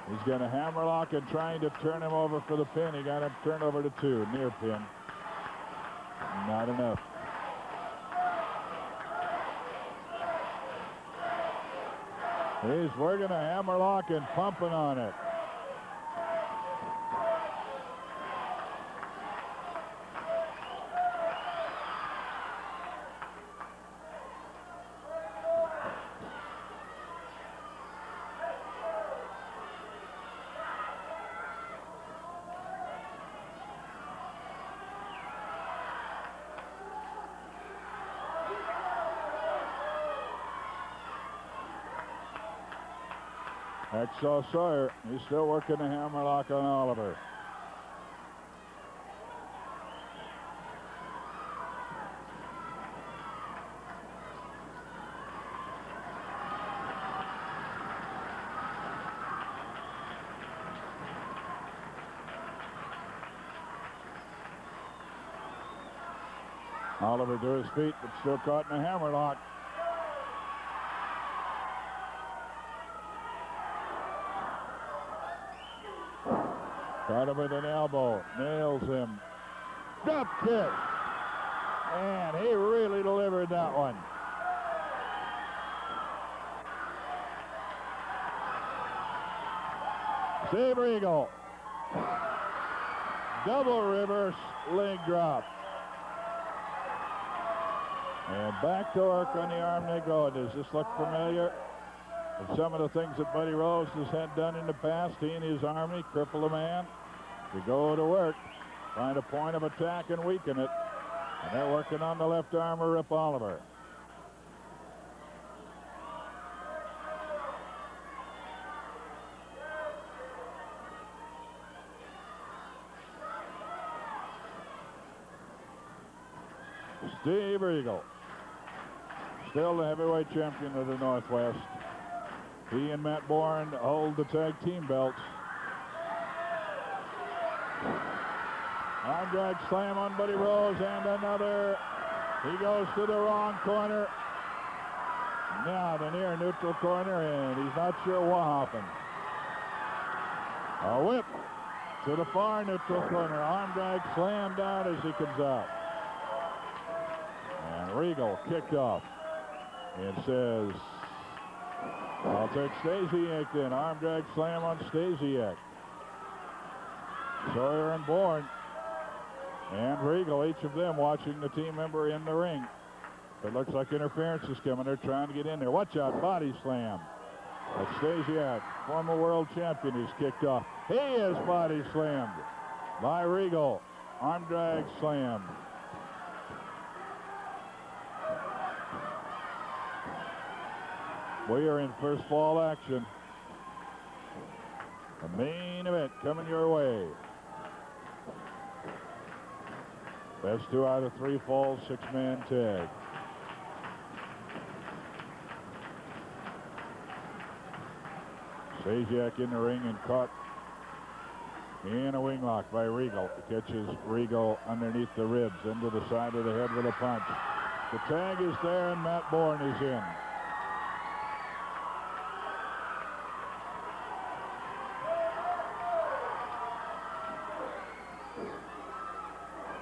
He's got a hammerlock and trying to turn him over for the pin. He got him turned over to 2, near pin. Not enough. He's working a hammerlock and pumping on it. Hacksaw Sawyer, he's still working the hammerlock on Oliver. Oliver to his feet, but still caught in a hammerlock. Caught him with an elbow, nails him. Drop kick. And he really delivered that one. Steve Regal. Double reverse leg drop. And back to work on the arm they go. Does this look familiar? And some of the things that Buddy Rose has had done in the past, he and his Army cripple a man. They go to work, find a point of attack and weaken it. And they're working on the left arm of Rip Oliver. Steve Regal, still the heavyweight champion of the Northwest. He and Matt Bourne hold the tag team belts. Arm drag slam on Buddy Rose and another. He goes to the wrong corner. Now the near neutral corner, and he's not sure what happened. A whip to the far neutral corner. Arm drag slam down as he comes out. And Regal kicked off. And says, I'll take Stasiak then. Arm drag slam on Stasiak. Sawyer and Bourne and Regal, each of them watching the team member in the ring. It looks like interference is coming. They're trying to get in there. Watch out, body slam. That's Stasiak, former world champion, is kicked off. He is body slammed by Regal. Arm drag slam. We are in first fall action. The main event coming your way. Best 2 out of 3 falls, 6-man tag. Stasiak in the ring and caught in a wing lock by Regal. Catches Regal underneath the ribs, into the side of the head with a punch. The tag is there, and Matt Bourne is in.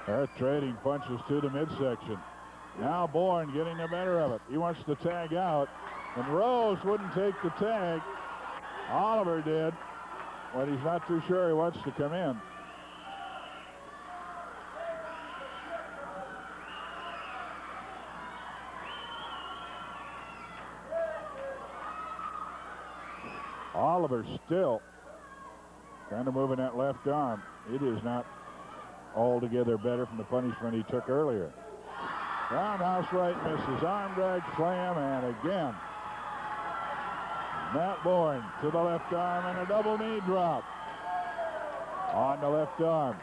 They're trading punches to the midsection. Now Bourne getting the better of it. He wants to tag out, and Rose wouldn't take the tag. Oliver did, but he's not too sure he wants to come in. Oliver still kind of moving that left arm. It is not altogether better from the punishment he took earlier. Roundhouse right misses. Arm drag slam, and again. Matt Bourne to the left arm and a double knee drop on the left arm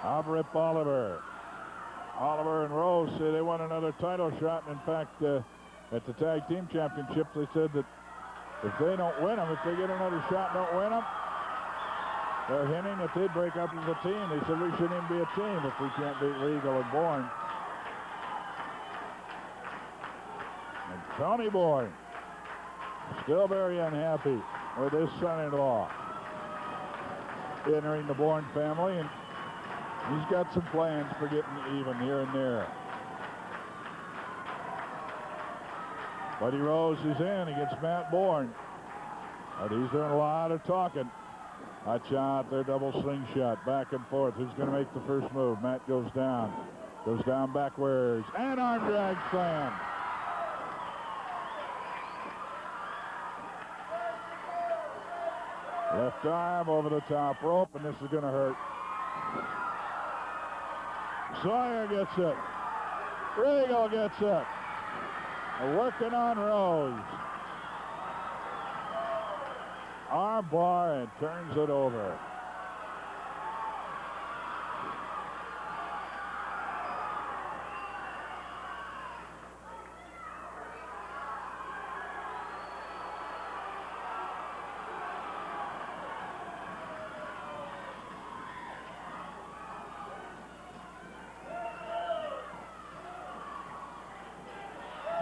of Rip Oliver. Oliver and Rose say they want another title shot. And in fact, at the tag team championships, they said that if they don't win them, if they get another shot and don't win them, they're hinting that they'd break up as a team. They said we shouldn't even be a team if we can't beat Regal and Bourne. And Tony Bourne still very unhappy with his son-in-law entering the Bourne family, and he's got some plans for getting even here and there. Buddy Rose is in against Matt Bourne. But he's doing a lot of talking. Watch out, their double slingshot, back and forth. Who's going to make the first move? Matt goes down backwards, and arm drag slam. Left arm over the top rope, and this is going to hurt. Sawyer gets it. Regal gets it. Working on Rose. Arm bar and turns it over.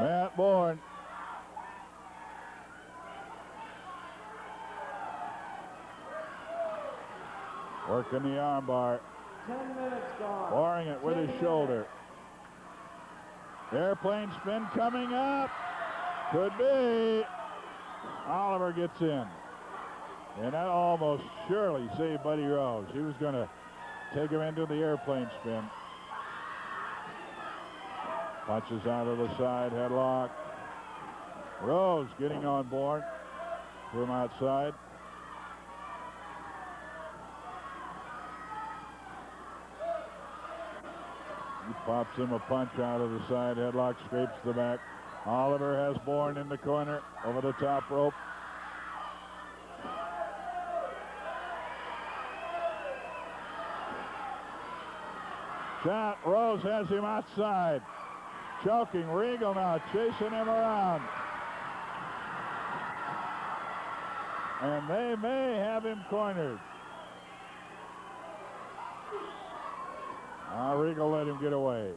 Matt Bourne. Working the arm bar. 10 minutes gone. Barring it with his shoulder. Airplane spin coming up. Could be. Oliver gets in. And that almost surely saved Buddy Rose. He was going to take him into the airplane spin. Punches out of the side, headlock. Rose getting on Bourne from outside. He pops him a punch out of the side, headlock, scrapes the back. Oliver has Bourne in the corner, over the top rope. Shot, Rose has him outside. Choking, Regal now chasing him around. And they may have him cornered. Regal let him get away.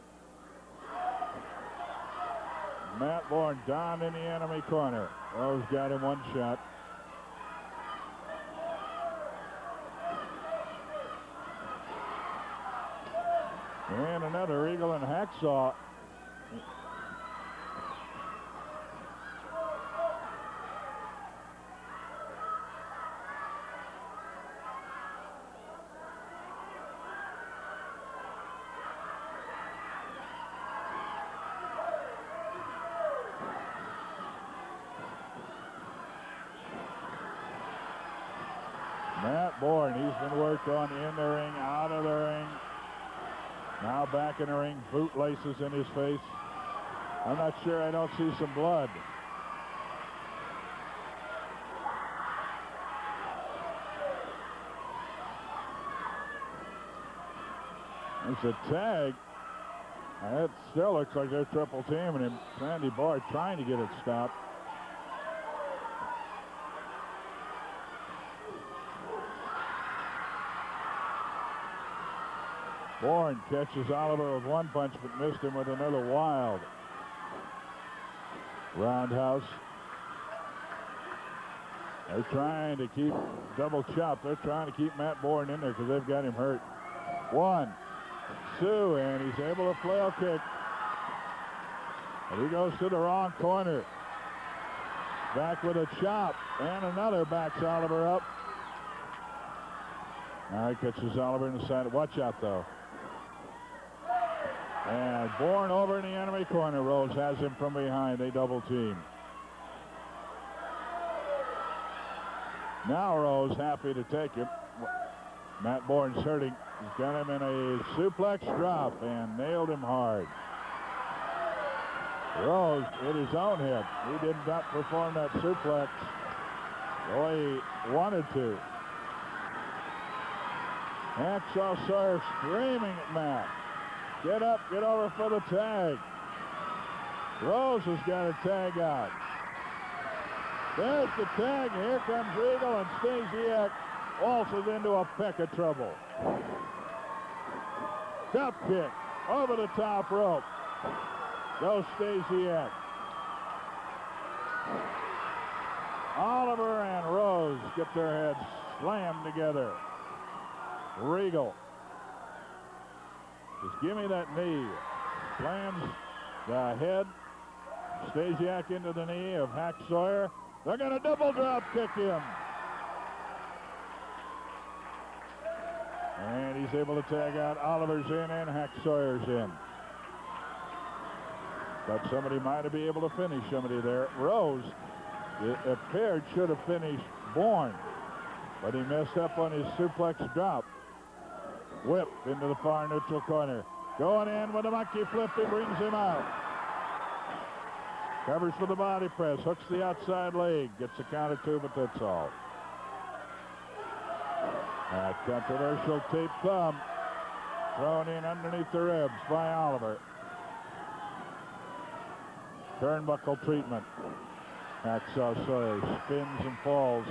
Matt Bourne down in the enemy corner. Rose got him one shot. And another Regal and Hacksaw. Bourne. He's been worked on in the ring, out of the ring. Now back in the ring, boot laces in his face. I'm not sure, I don't see some blood. It's a tag. It still looks like they're triple teaming him. Sandy Boyd trying to get it stopped. Bourne catches Oliver with one punch, but missed him with another wild roundhouse. They're trying to keep double chop. They're trying to keep Matt Bourne in there because they've got him hurt. 1, 2, and he's able to flail kick. And he goes to the wrong corner. Back with a chop, and another backs Oliver up. Now he catches Oliver in the side. Watch out, though. And Bourne over in the enemy corner. Rose has him from behind. They double team. Now Rose happy to take him. Matt Bourne's hurting. He's got him in a suplex drop and nailed him hard. Rose hit his own hip. He did not perform that suplex the way he wanted to. Hacksaw Sawyer screaming at Matt. Get up, get over for the tag. Rose has got a tag out. There's the tag. Here comes Regal, and Stasiak waltzes into a peck of trouble. Cup kick over the top rope. Goes Stasiak. Oliver and Rose get their heads slammed together. Regal. Just give me that knee. Slams the head. Stasiak into the knee of Hack Sawyer. They're going to double drop kick him. And he's able to tag out. Oliver's in and Hack Sawyer's in. But somebody might be able to finish somebody there. Rose, it appeared, should have finished Bourne, but he messed up on his suplex drop. Whip into the far neutral corner. Going in with a monkey flip. He brings him out. Covers for the body press. Hooks the outside leg. Gets a count of 2, but that's all. A controversial tape thumb thrown in underneath the ribs by Oliver. Turnbuckle treatment. Hacksaw Sawyer spins and falls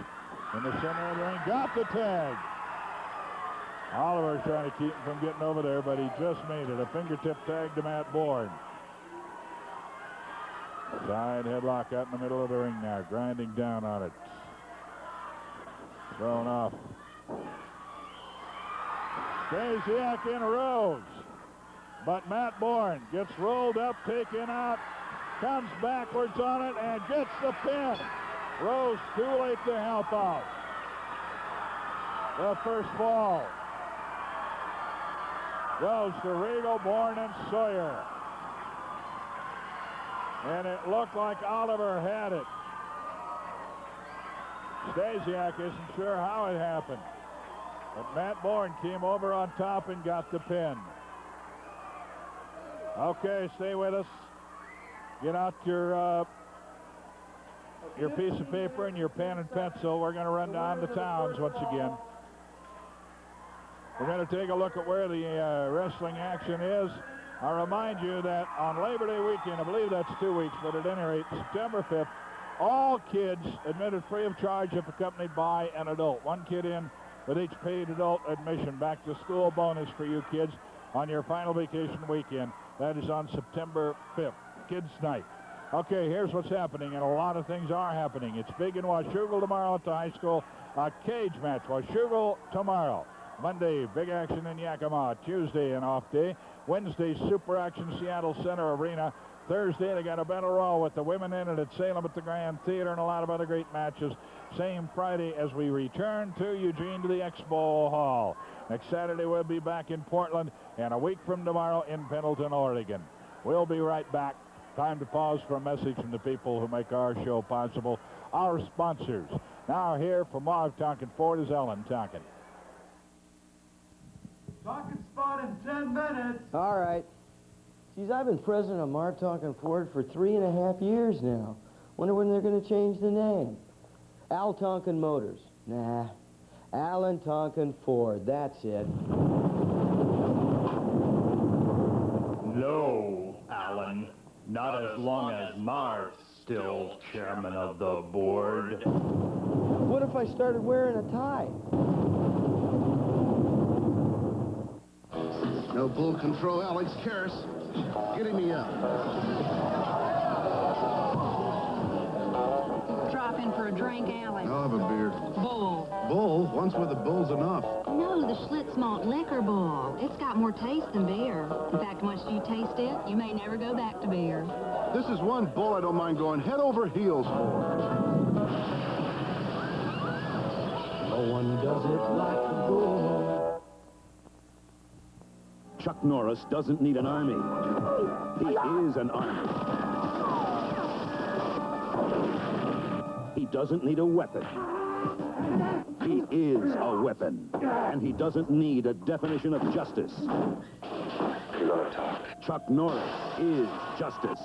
in the center of the ring. Got the tag. Oliver trying to keep him from getting over there, but he just made it. A fingertip tag to Matt Bourne. Side headlock out in the middle of the ring now, grinding down on it. Thrown off. Stasiak in Rose. But Matt Bourne gets rolled up, taken out, comes backwards on it, and gets the pin. Rose too late to help out. The first fall goes to Regal, Bourne, and Sawyer. And it looked like Oliver had it. Stasiak isn't sure how it happened. But Matt Bourne came over on top and got the pin. Okay, stay with us. Get out your piece of paper and your pen and pencil. We're going to run down the towns once again. We're going to take a look at where the wrestling action is. I'll remind you that on Labor Day weekend, I believe that's 2 weeks, but at any rate, September 5th, all kids admitted free of charge if accompanied by an adult. One kid in with each paid adult admission. Back to school bonus for you kids on your final vacation weekend. That is on September 5th, Kids Night. Okay, here's what's happening, and a lot of things are happening. It's big in Washougal tomorrow at the high school. A cage match, Washougal tomorrow. Monday, big action in Yakima. Tuesday, an off day. Wednesday, super action, Seattle Center Arena. Thursday, they got a battle royal with the women in it at Salem at the Grand Theater and a lot of other great matches. Same Friday as we return to Eugene to the Expo Hall. Next Saturday, we'll be back in Portland, and a week from tomorrow in Pendleton, Oregon. We'll be right back. Time to pause for a message from the people who make our show possible, our sponsors. Now here from Marv Tonkin Ford is Ellen Tonkin. Talking spot in 10 minutes. All right. Geez, I've been president of Mar Tonkin Ford for 3.5 years now. Wonder when they're going to change the name. Al Tonkin Motors. Nah. Alan Tonkin Ford. That's it. No, Alan. Not as long as Mar's still chairman of the board. What if I started wearing a tie? No bull control, Alex Karras. Getting me up. Drop in for a drink, Alan. I'll have a beer. Bull. Bull? Once with a bull's enough. No, the Schlitz Malt Liquor Bull. It's got more taste than beer. In fact, once you taste it, you may never go back to beer. This is one bull I don't mind going head over heels for. No one does it like the bull. Chuck Norris doesn't need an army. He is an army. He doesn't need a weapon. He is a weapon. And he doesn't need a definition of justice. You're gonna talk. Chuck Norris is justice.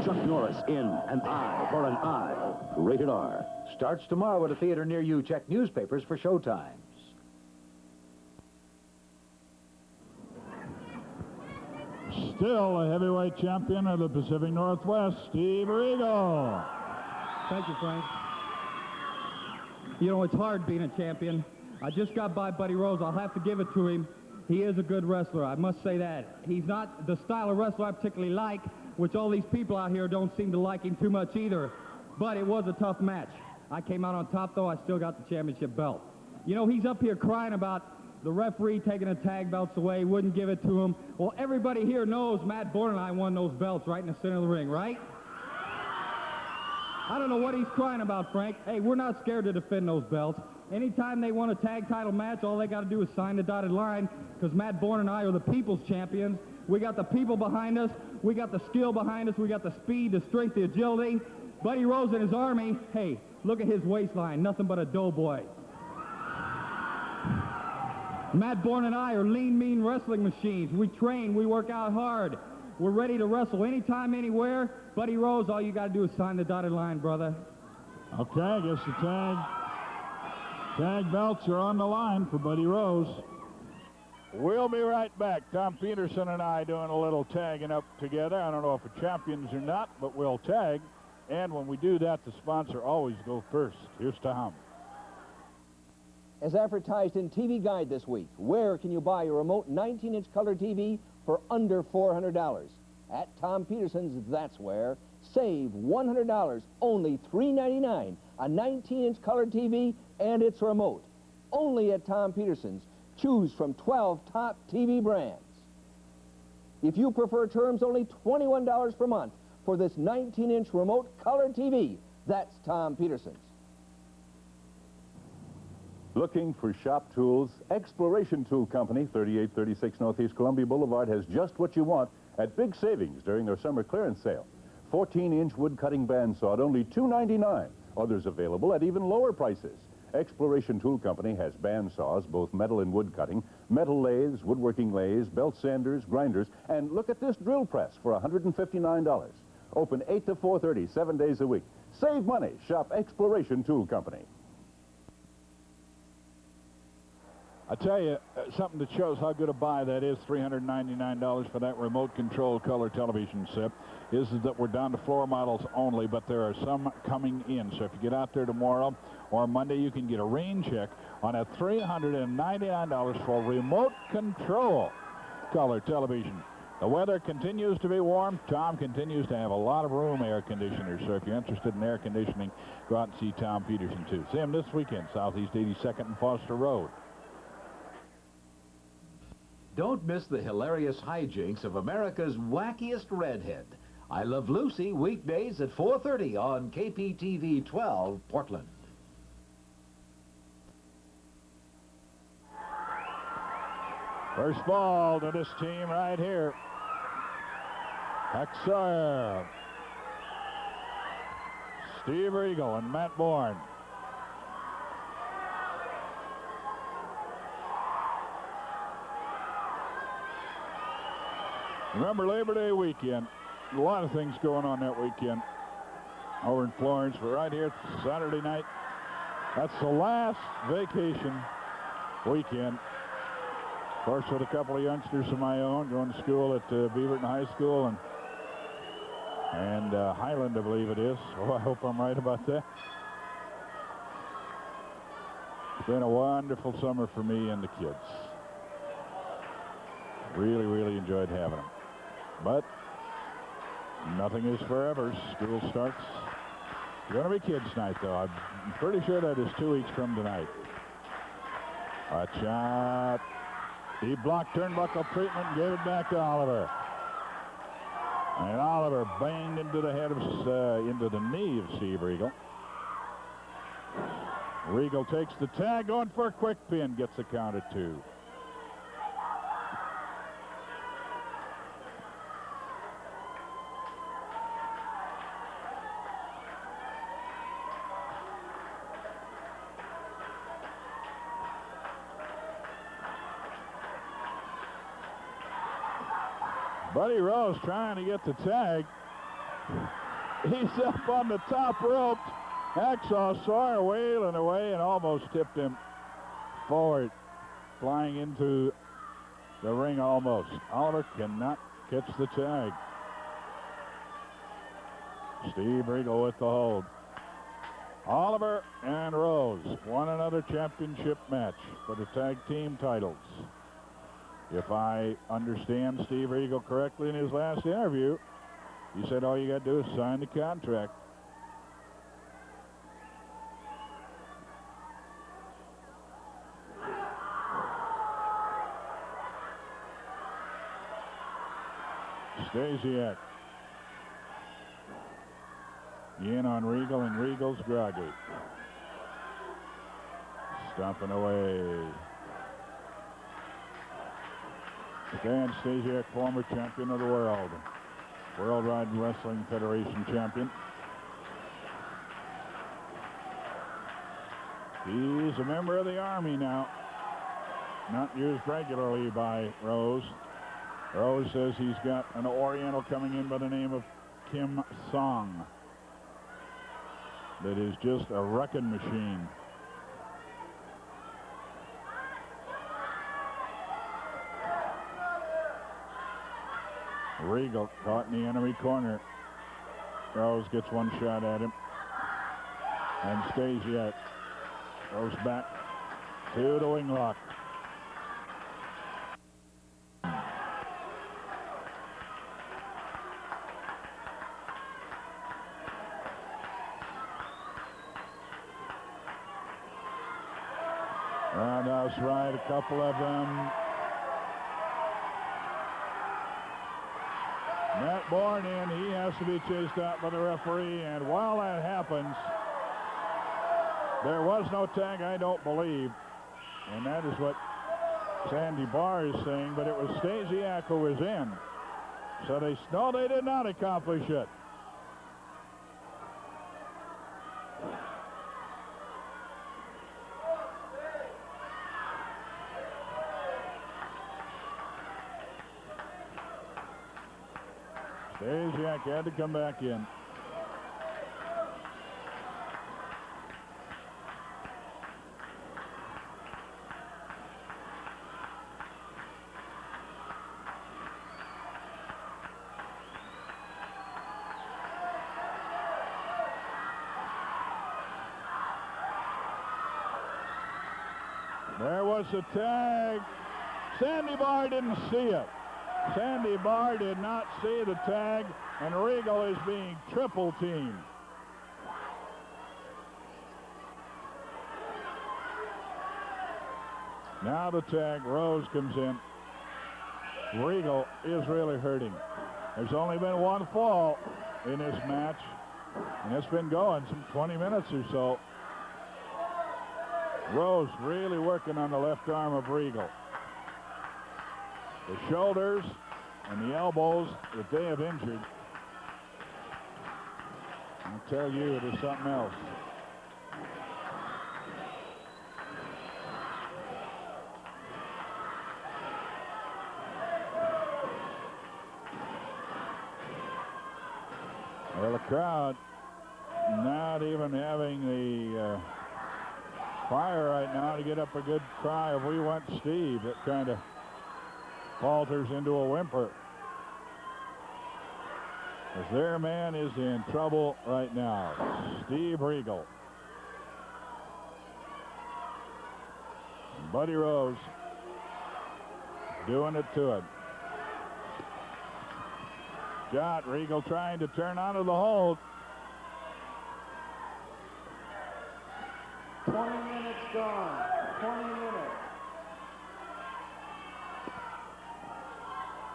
Chuck Norris in An Eye for an Eye. Rated R. Starts tomorrow at a theater near you. Check newspapers for showtimes. Still a heavyweight champion of the Pacific Northwest, Steve Regal. Thank you, Frank. You know, it's hard being a champion. I just got by Buddy Rose. I'll have to give it to him. He is a good wrestler. I must say that. He's not the style of wrestler I particularly like, which all these people out here don't seem to like him too much either. But it was a tough match. I came out on top, though. I still got the championship belt. You know, he's up here crying about the referee taking the tag belts away, wouldn't give it to him. Well, everybody here knows Matt Bourne and I won those belts right in the center of the ring, right? I don't know what he's crying about, Frank. Hey, we're not scared to defend those belts. Anytime they want a tag title match, all they got to do is sign the dotted line, because Matt Bourne and I are the people's champions. We got the people behind us. We got the skill behind us. We got the speed, the strength, the agility. Buddy Rose and his army, hey, look at his waistline. Nothing but a doughboy. Matt Bourne and I are lean, mean wrestling machines. We train, we work out hard. We're ready to wrestle anytime, anywhere. Buddy Rose, all you got to do is sign the dotted line, brother. Okay, I guess the tag belts are on the line for Buddy Rose. We'll be right back. Tom Peterson and I doing a little tagging up together. I don't know if we're champions or not, but we'll tag. And when we do that, the sponsor always goes first. Here's Tom. As advertised in TV Guide this week, where can you buy a remote 19-inch color TV for under $400? At Tom Peterson's, that's where. Save $100, only $399, a 19-inch color TV and its remote. Only at Tom Peterson's. Choose from 12 top TV brands. If you prefer terms, only $21 per month for this 19-inch remote color TV. That's Tom Peterson's. Looking for shop tools? Exploration Tool Company, 3836 Northeast Columbia Boulevard, has just what you want at big savings during their summer clearance sale. 14-inch wood-cutting bandsaw at only $2.99. Others available at even lower prices. Exploration Tool Company has bandsaws, both metal and wood cutting, metal lathes, woodworking lathes, belt sanders, grinders, and look at this drill press for $159. Open 8 to 4:30, 7 days a week. Save money. Shop Exploration Tool Company. I tell you, something that shows how good a buy that is, $399 for that remote control color television set, is that we're down to floor models only, but there are some coming in. So if you get out there tomorrow or Monday, you can get a rain check on a $399 for remote control color television. The weather continues to be warm. Tom continues to have a lot of room air conditioners. So if you're interested in air conditioning, go out and see Tom Peterson, too. See him this weekend, Southeast 82nd and Foster Road. Don't miss the hilarious hijinks of America's wackiest redhead. I Love Lucy, weekdays at 4:30 on KPTV 12, Portland. First ball to this team right here. Sawyer, Steve Regal, and Matt Bourne. Remember Labor Day weekend. A lot of things going on that weekend over in Florence. We're right here Saturday night. That's the last vacation weekend. Of course, with a couple of youngsters of my own going to school at Beaverton High School and Highland, I believe it is. Oh, I hope I'm right about that. It's been a wonderful summer for me and the kids. Really, really enjoyed having them. But nothing is forever. School starts. It's going to be kids' night, though. I'm pretty sure that is 2 weeks from tonight. A shot. He blocked turnbuckle treatment and gave it back to Oliver. And Oliver banged into the head of, into the knee of Steve Regal. Regal takes the tag, going for a quick pin, gets the count at 2. Buddy Rose trying to get the tag. He's up on the top rope. Hacksaw Sawyer wailing away and almost tipped him forward, flying into the ring almost. Oliver cannot catch the tag. Steve Regal with the hold. Oliver and Rose won another championship match for the tag team titles. If I understand Steve Regal correctly in his last interview, he said all you got to do is sign the contract. Stasiak in on Regal, and Regal's groggy. Stomping away. Stan Stasiak, former champion of the world. Worldwide Wrestling Federation champion. He's a member of the Army now. Not used regularly by Rose. Rose says he's got an Oriental coming in by the name of Kim Song that is just a wrecking machine. Regal caught in the enemy corner. Rose gets one shot at him. And Stasiak goes back to the wing lock. Roundhouse right, a couple of them. Matt Bourne in, he has to be chased out by the referee, and while that happens, there was no tag, I don't believe, and that is what Sandy Barr is saying, but it was Stasiak who was in. So they did not accomplish it. Stasiak had to come back in. There was a tag. Sandy Barr didn't see it. Sandy Barr did not see the tag, and Regal is being triple teamed. Now the tag, Rose comes in. Regal is really hurting. There's only been one fall in this match, and it's been going some 20 minutes or so. Rose really working on the left arm of Regal. The shoulders and the elbows that they have injured, I'll tell you, it is something else. Well, the crowd not even having the fire right now to get up a good cry of "We want Steve." That kind of falters into a whimper. As their man is in trouble right now, Steve Regal. Buddy Rose doing it to him. Got Regal trying to turn onto the hold. 20 minutes gone. 20 minutes.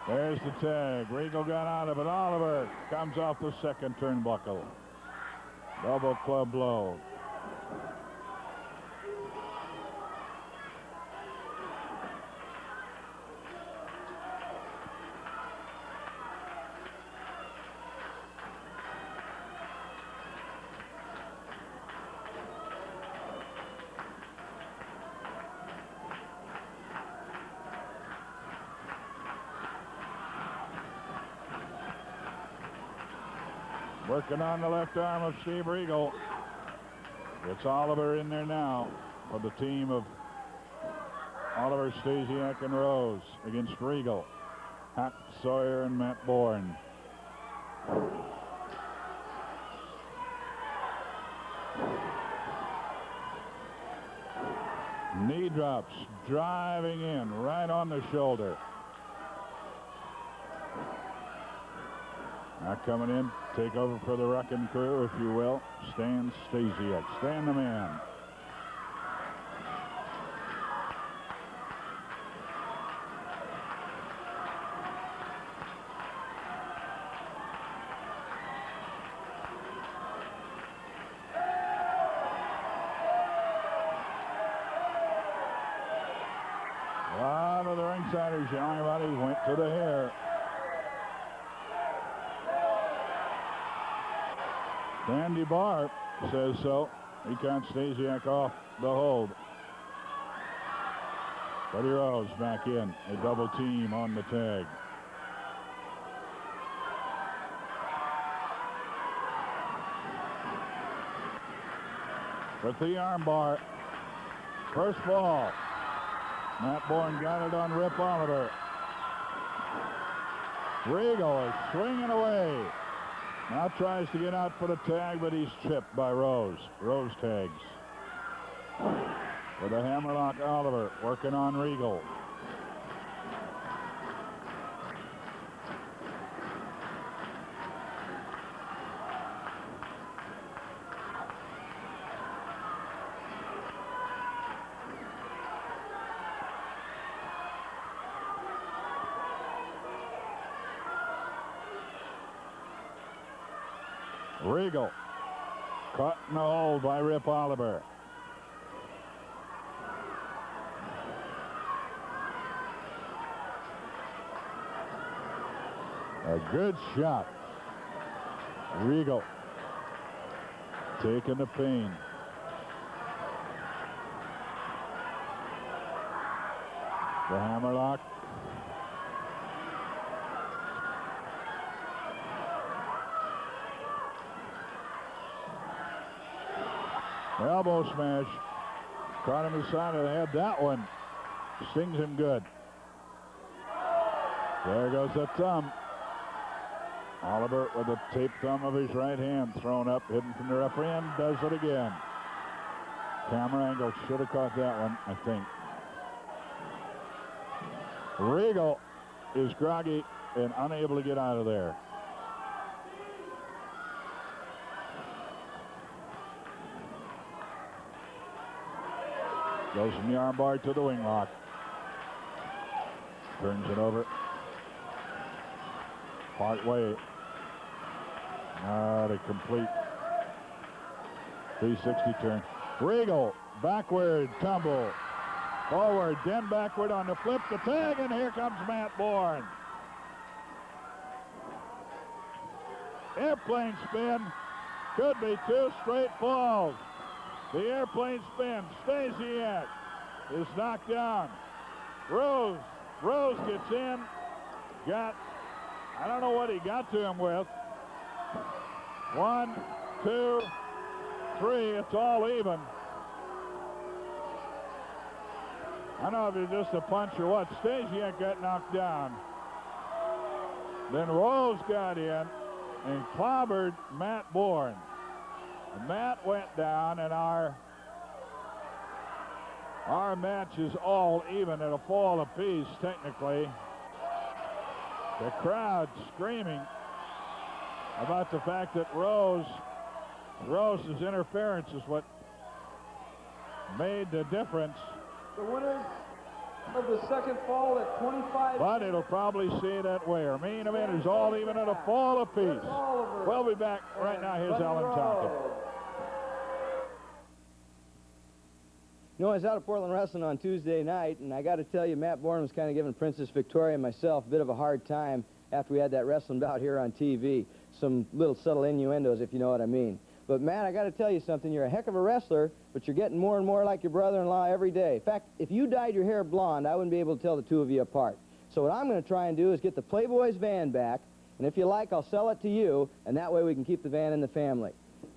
There's the tag. Regal got out of it. Oliver comes off the second turnbuckle. Double club blow. Working on the left arm of Steve Regal. It's Oliver in there now for the team of Oliver, Stasiak, and Rose against Regal, Hack, Sawyer, and Matt Bourne. Knee drops, driving in right on the shoulder. Now coming in, take over for the Wrecking Crew, if you will. Stan Stasiak. Stan the man. A lot of the ringsiders, young buddies, went to the hair. Andy Barr says so. He counts Stasiak off the hold. Buddy Rose back in. A double team on the tag. With the armbar. First ball. Matt Bourne got it on Rip Oliver. Regal is swinging away. Now tries to get out for the tag, but he's chipped by Rose. Rose tags. With a hammerlock, Oliver working on Regal. Regal caught in the hold by Rip Oliver. A good shot. Regal taking the pain. The hammerlock. Elbow smash. Caught him in the side of the head. That one stings him good. There goes the thumb. Oliver with the taped thumb of his right hand thrown up, hidden from the referee, and does it again. Camera angle should have caught that one, I think. Regal is groggy and unable to get out of there. Goes from the armbar to the wing lock. Turns it over. Part way. Not a complete 360 turn. Regal, backward tumble. Forward, then backward on the flip, the tag, and here comes Matt Bourne. Airplane spin. Could be two straight falls. The airplane spin. Stasiak is knocked down. Rose gets in. I don't know what he got to him with. 1, 2, 3. It's all even. I don't know if it's just a punch or what. Stasiak got knocked down. Then Rose got in and clobbered Matt Bourne. And Matt went down, and our match is all even at a fall apiece, technically. The crowd screaming about the fact that Rose's interference is what made the difference. The winners of the second fall at 25. But it'll probably see that way. Our main event is all even at a fall apiece. We'll be back right now. Here's Alan Tonkin. You know, I was out at Portland Wrestling on Tuesday night, and I got to tell you, Matt Bourne was kind of giving Princess Victoria and myself a bit of a hard time after we had that wrestling bout here on TV. Some little subtle innuendos, if you know what I mean. But, Matt, I got to tell you something. You're a heck of a wrestler, but you're getting more and more like your brother-in-law every day. In fact, if you dyed your hair blonde, I wouldn't be able to tell the two of you apart. So what I'm going to try and do is get the Playboy's van back, and if you like, I'll sell it to you, and that way we can keep the van in the family.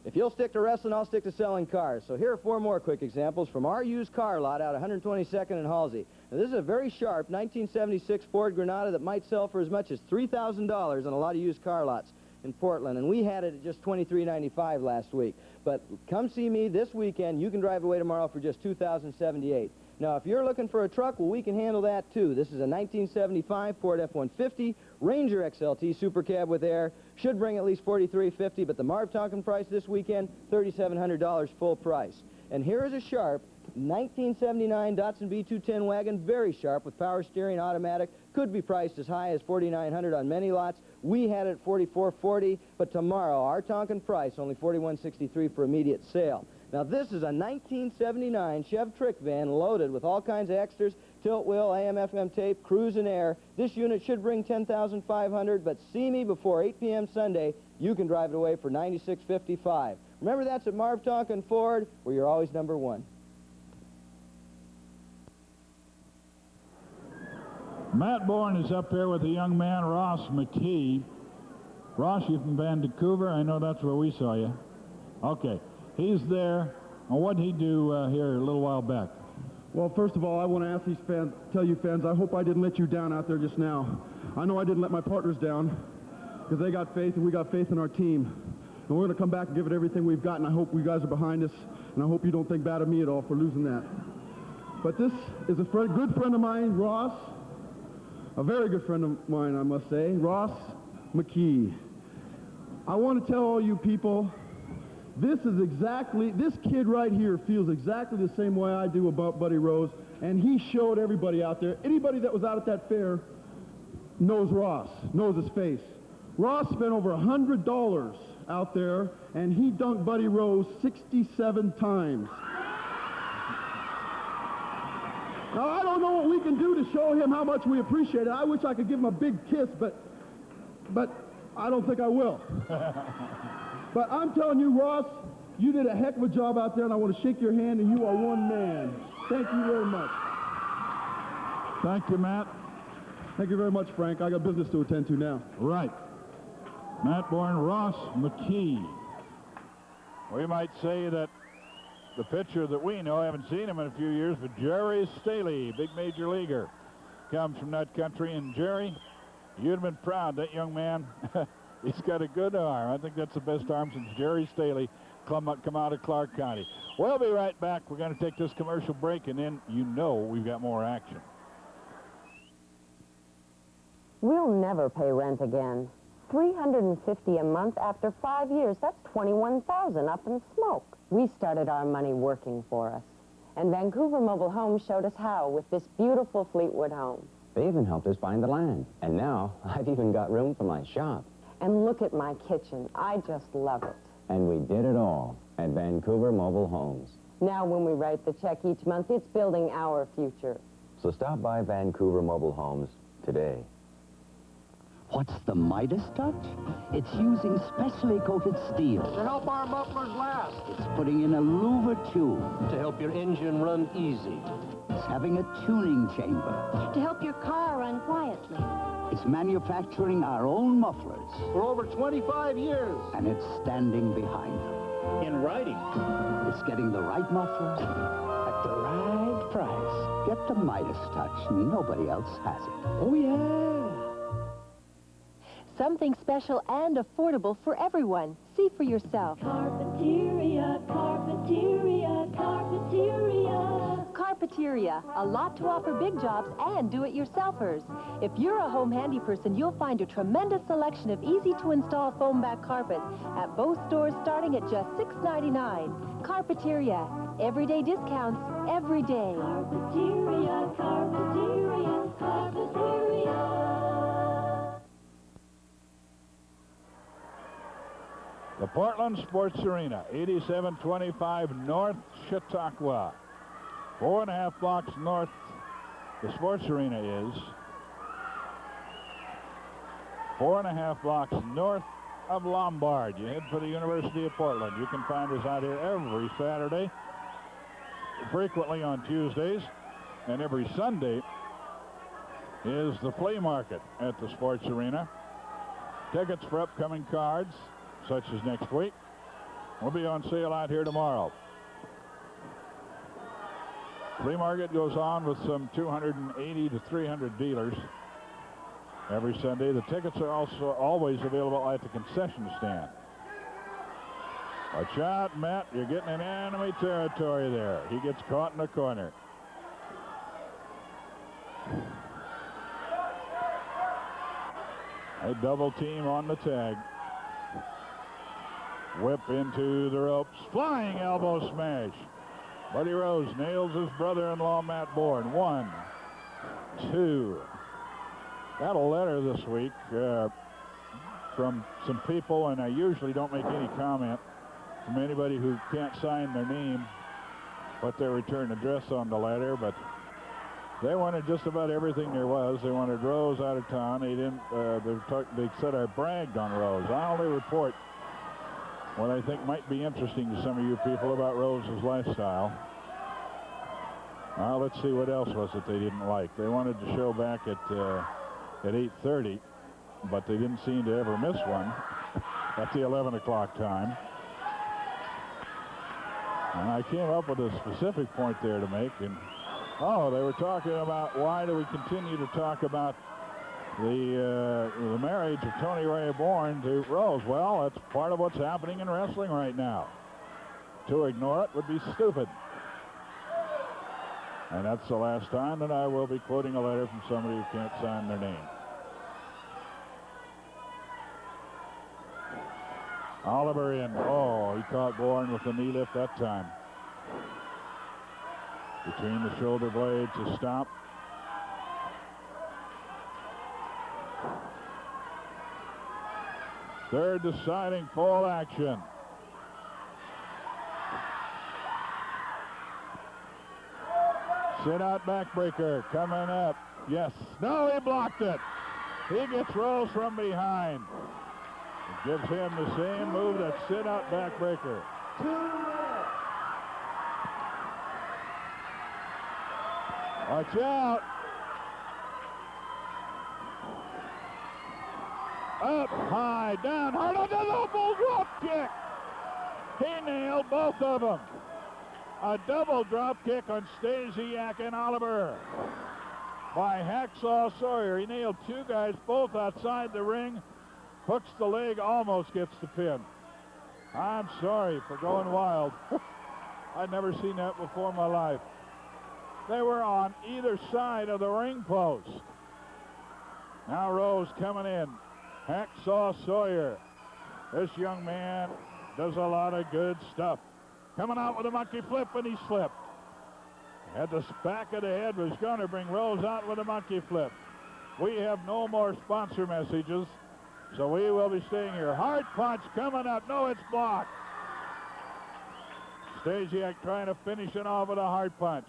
If you'll stick to wrestling, I'll stick to selling cars. So here are 4 more quick examples from our used car lot out 122nd and Halsey. Now, this is a very sharp 1976 Ford Granada that might sell for as much as $3,000 on a lot of used car lots in Portland, and we had it at just $23.95 last week. But come see me this weekend. You can drive away tomorrow for just $2,078. Now, if you're looking for a truck, well, we can handle that, too. This is a 1975 Ford F-150 Ranger XLT Super Cab with air. Should bring at least $43.50, but the Marv Tonkin price this weekend, $3,700 full price. And here is a sharp 1979 Datsun B210 wagon, very sharp with power steering, automatic. Could be priced as high as $4,900 on many lots. We had it at $4,440, but tomorrow, our Tonkin price, only $4,163 for immediate sale. Now, this is a 1979 Chev Trick van loaded with all kinds of extras, tilt wheel, AM/FM tape, cruise and air. This unit should bring $10,500, but see me before 8 p.m. Sunday. You can drive it away for $96.55. Remember, that's at Marv Tonkin Ford, where you're always number one. Matt Bourne is up there with the young man, Ross McKee. Ross, you from Vancouver? I know that's where we saw you. Okay. He's there. And what did he do here a little while back? Well, first of all, I want to ask these fans, tell you fans, I hope I didn't let you down out there just now. I know I didn't let my partners down because they got faith and we got faith in our team. And we're going to come back and give it everything we've got, and I hope you guys are behind us, and I hope you don't think bad of me at all for losing that. But this is a good friend of mine, Ross, a very good friend of mine, I must say, Ross McKee. I want to tell all you people, this kid right here feels exactly the same way I do about Buddy Rose, and he showed everybody out there. Anybody that was out at that fair knows Ross, knows his face. Ross spent over $100 out there, and he dunked Buddy Rose 67 times. Now, I don't know what we can do to show him how much we appreciate it. I wish I could give him a big kiss, but I don't think I will. But I'm telling you, Ross, you did a heck of a job out there, and I want to shake your hand, and you are one man. Thank you very much. Thank you, Matt. Thank you very much, Frank. I got business to attend to now. Right. Matt Bourne, Ross McKee. We might say that the pitcher that we know, I haven't seen him in a few years, but Jerry Staley, big major leaguer, comes from that country. And Jerry, you'd have been proud, that young man. He's got a good arm. I think that's the best arm since Jerry Staley come out of Clark County. We'll be right back. We're going to take this commercial break, and then you know we've got more action. We'll never pay rent again. $350 a month after 5 years. That's $21,000 up in smoke. We started our money working for us. And Vancouver Mobile Homes showed us how with this beautiful Fleetwood home. They even helped us find the land. And now I've even got room for my shop. And look at my kitchen. I just love it. And we did it all at Vancouver Mobile Homes. Now when we write the check each month, it's building our future. So stop by Vancouver Mobile Homes today. What's the Midas touch? It's using specially coated steel. To help our mufflers last. It's putting in a louver tube. To help your engine run easy. It's having a tuning chamber. To help your car run quietly. It's manufacturing our own mufflers. For over 25 years. And it's standing behind them. In writing. It's getting the right muffler at the right price. Get the Midas touch. Nobody else has it. Oh, yeah. Something special and affordable for everyone. See for yourself. Carpeteria, Carpeteria, Carpeteria. Carpeteria, a lot to offer big jobs and do-it-yourselfers. If you're a home handy person, you'll find a tremendous selection of easy-to-install foam back carpet at both stores starting at just $6.99. Carpeteria, everyday discounts every day. Carpeteria, Carpeteria, Carpeteria. The Portland Sports Arena, 8725 North Chautauqua. 4.5 blocks north, the Sports Arena is. 4.5 blocks north of Lombard. You head for the University of Portland. You can find us out here every Saturday, frequently on Tuesdays, and every Sunday is the flea market at the Sports Arena. Tickets for upcoming cards, such as next week, will be on sale out here tomorrow. Flea market goes on with some 280 to 300 dealers every Sunday. The tickets are also always available at the concession stand. Watch out, Matt. You're getting in enemy territory there. He gets caught in the corner. A double team on the tag. Whip into the ropes. Flying elbow smash. Buddy Rose nails his brother-in-law, Matt Bourne. 1, 2. Got a letter this week from some people, and I usually don't make any comment from anybody who can't sign their name, put their return address on the letter, but they wanted just about everything there was. They wanted Rose out of town. They didn't. They said I bragged on Rose. I only report what I think might be interesting to some of you people about Rose's lifestyle. Let's see what else was it they didn't like. They wanted to show back at 8:30, but they didn't seem to ever miss one at the 11 o'clock time. And I came up with a specific point there to make, and they were talking about why do we continue to talk about the marriage of Tony Ray Bourne to Rose. Well, that's part of what's happening in wrestling right now. To ignore it would be stupid. And that's the last time that I will be quoting a letter from somebody who can't sign their name. Oliver in. Oh, he caught Bourne with the knee lift that time. Between the shoulder blades, a stop. Third deciding fall action. Sit out backbreaker coming up. Yes. No, he blocked it. He gets Rose from behind. It gives him the same move that sit out backbreaker. Watch out. Up high, down hard on the double drop kick. He nailed both of them. A double drop kick on Stasiak and Oliver by Hacksaw Sawyer. He nailed two guys both outside the ring. Hooks the leg, almost gets the pin. I'm sorry for going wild. I'd never seen that before in my life. They were on either side of the ring post. Now Rose coming in. Hacksaw Sawyer. This young man does a lot of good stuff. Coming out with a monkey flip, and he slipped. At the back of the head, was going to bring Rose out with a monkey flip. We have no more sponsor messages, so we will be staying here. Hard punch coming up. No, it's blocked. Stasiak trying to finish it off with a hard punch.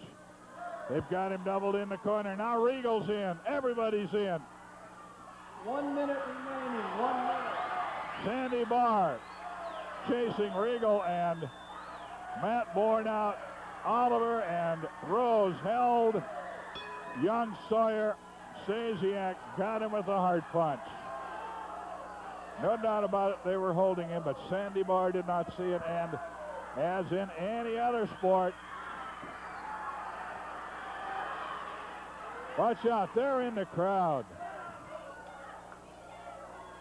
They've got him doubled in the corner. Now Regal's in. Everybody's in. 1 minute remaining. 1 minute. Sandy Barr chasing Regal and Matt Bourne out. Oliver and Rose held young Sawyer Stasiak got him with a hard punch. No doubt about it, they were holding him, but Sandy Barr did not see it, and as in any other sport, watch out, they're in the crowd.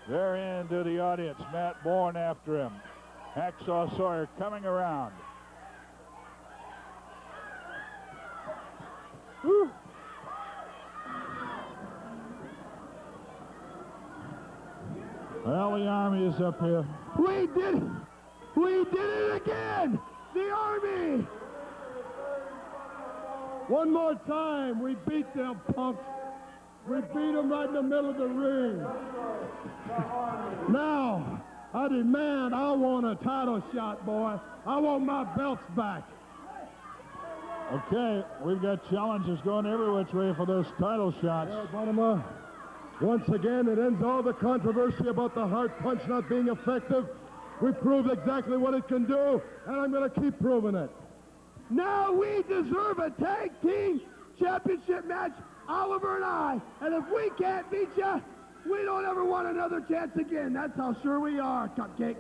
They're into the audience. Matt Bourne after him. Hacksaw Sawyer coming around. Woo. Well, the Army is up here. We did it again! The Army! One more time, we beat them punks. We beat them right in the middle of the ring. Now, I want a title shot, boy. I want my belts back. Okay, we've got challenges going every which way for those title shots. Yeah, Bonema, once again, it ends all the controversy about the hard punch not being effective. We proved exactly what it can do, and I'm going to keep proving it. Now we deserve a tag team championship match, Oliver and I. And if we can't beat you, we don't ever want another chance again. That's how sure we are, Cupcake.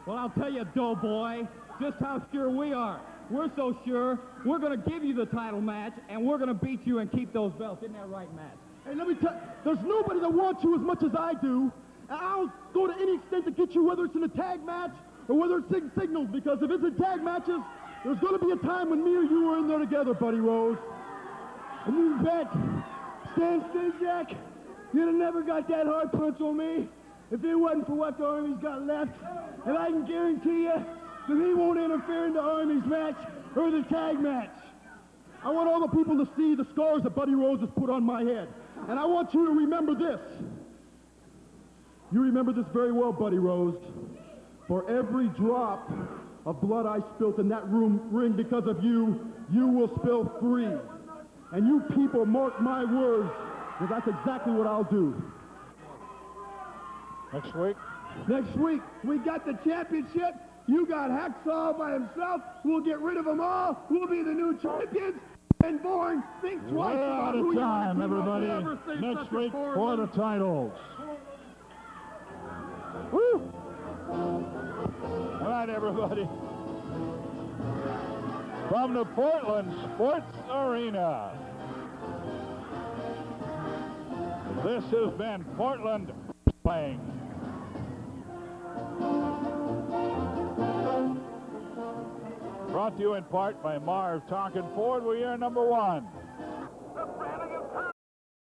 Well, I'll tell you, Doughboy, just how sure we are. We're so sure, we're going to give you the title match, and we're going to beat you and keep those belts. Isn't that right, Matt? Hey, let me tell you, there's nobody that wants you as much as I do. And I'll go to any extent to get you, whether it's in a tag match or whether it's signals, because if it's in tag matches, there's going to be a time when me or you are in there together, Buddy Rose. And you bet, Stan Stasiak, you'd have never got that hard punch on me if it wasn't for what the Army's got left. And I can guarantee you that he won't interfere in the Army's match or the tag match. I want all the people to see the scars that Buddy Rose has put on my head. And I want you to remember this. You remember this very well, Buddy Rose. For every drop of blood I spilt in that ring because of you, you will spill 3. And you people mark my words, because that's exactly what I'll do. Next week? Next week, we got the championship. You got Hacksaw by himself. We'll get rid of them all. We'll be the new champions. And Bourne, think twice about out who of you time, want to everybody. ever say Next such a week poor for the man. titles. Woo! All right, everybody. From the Portland Sports Arena, this has been Portland Wrestling. Brought to you in part by Marv Tonkin Ford. We are number 1.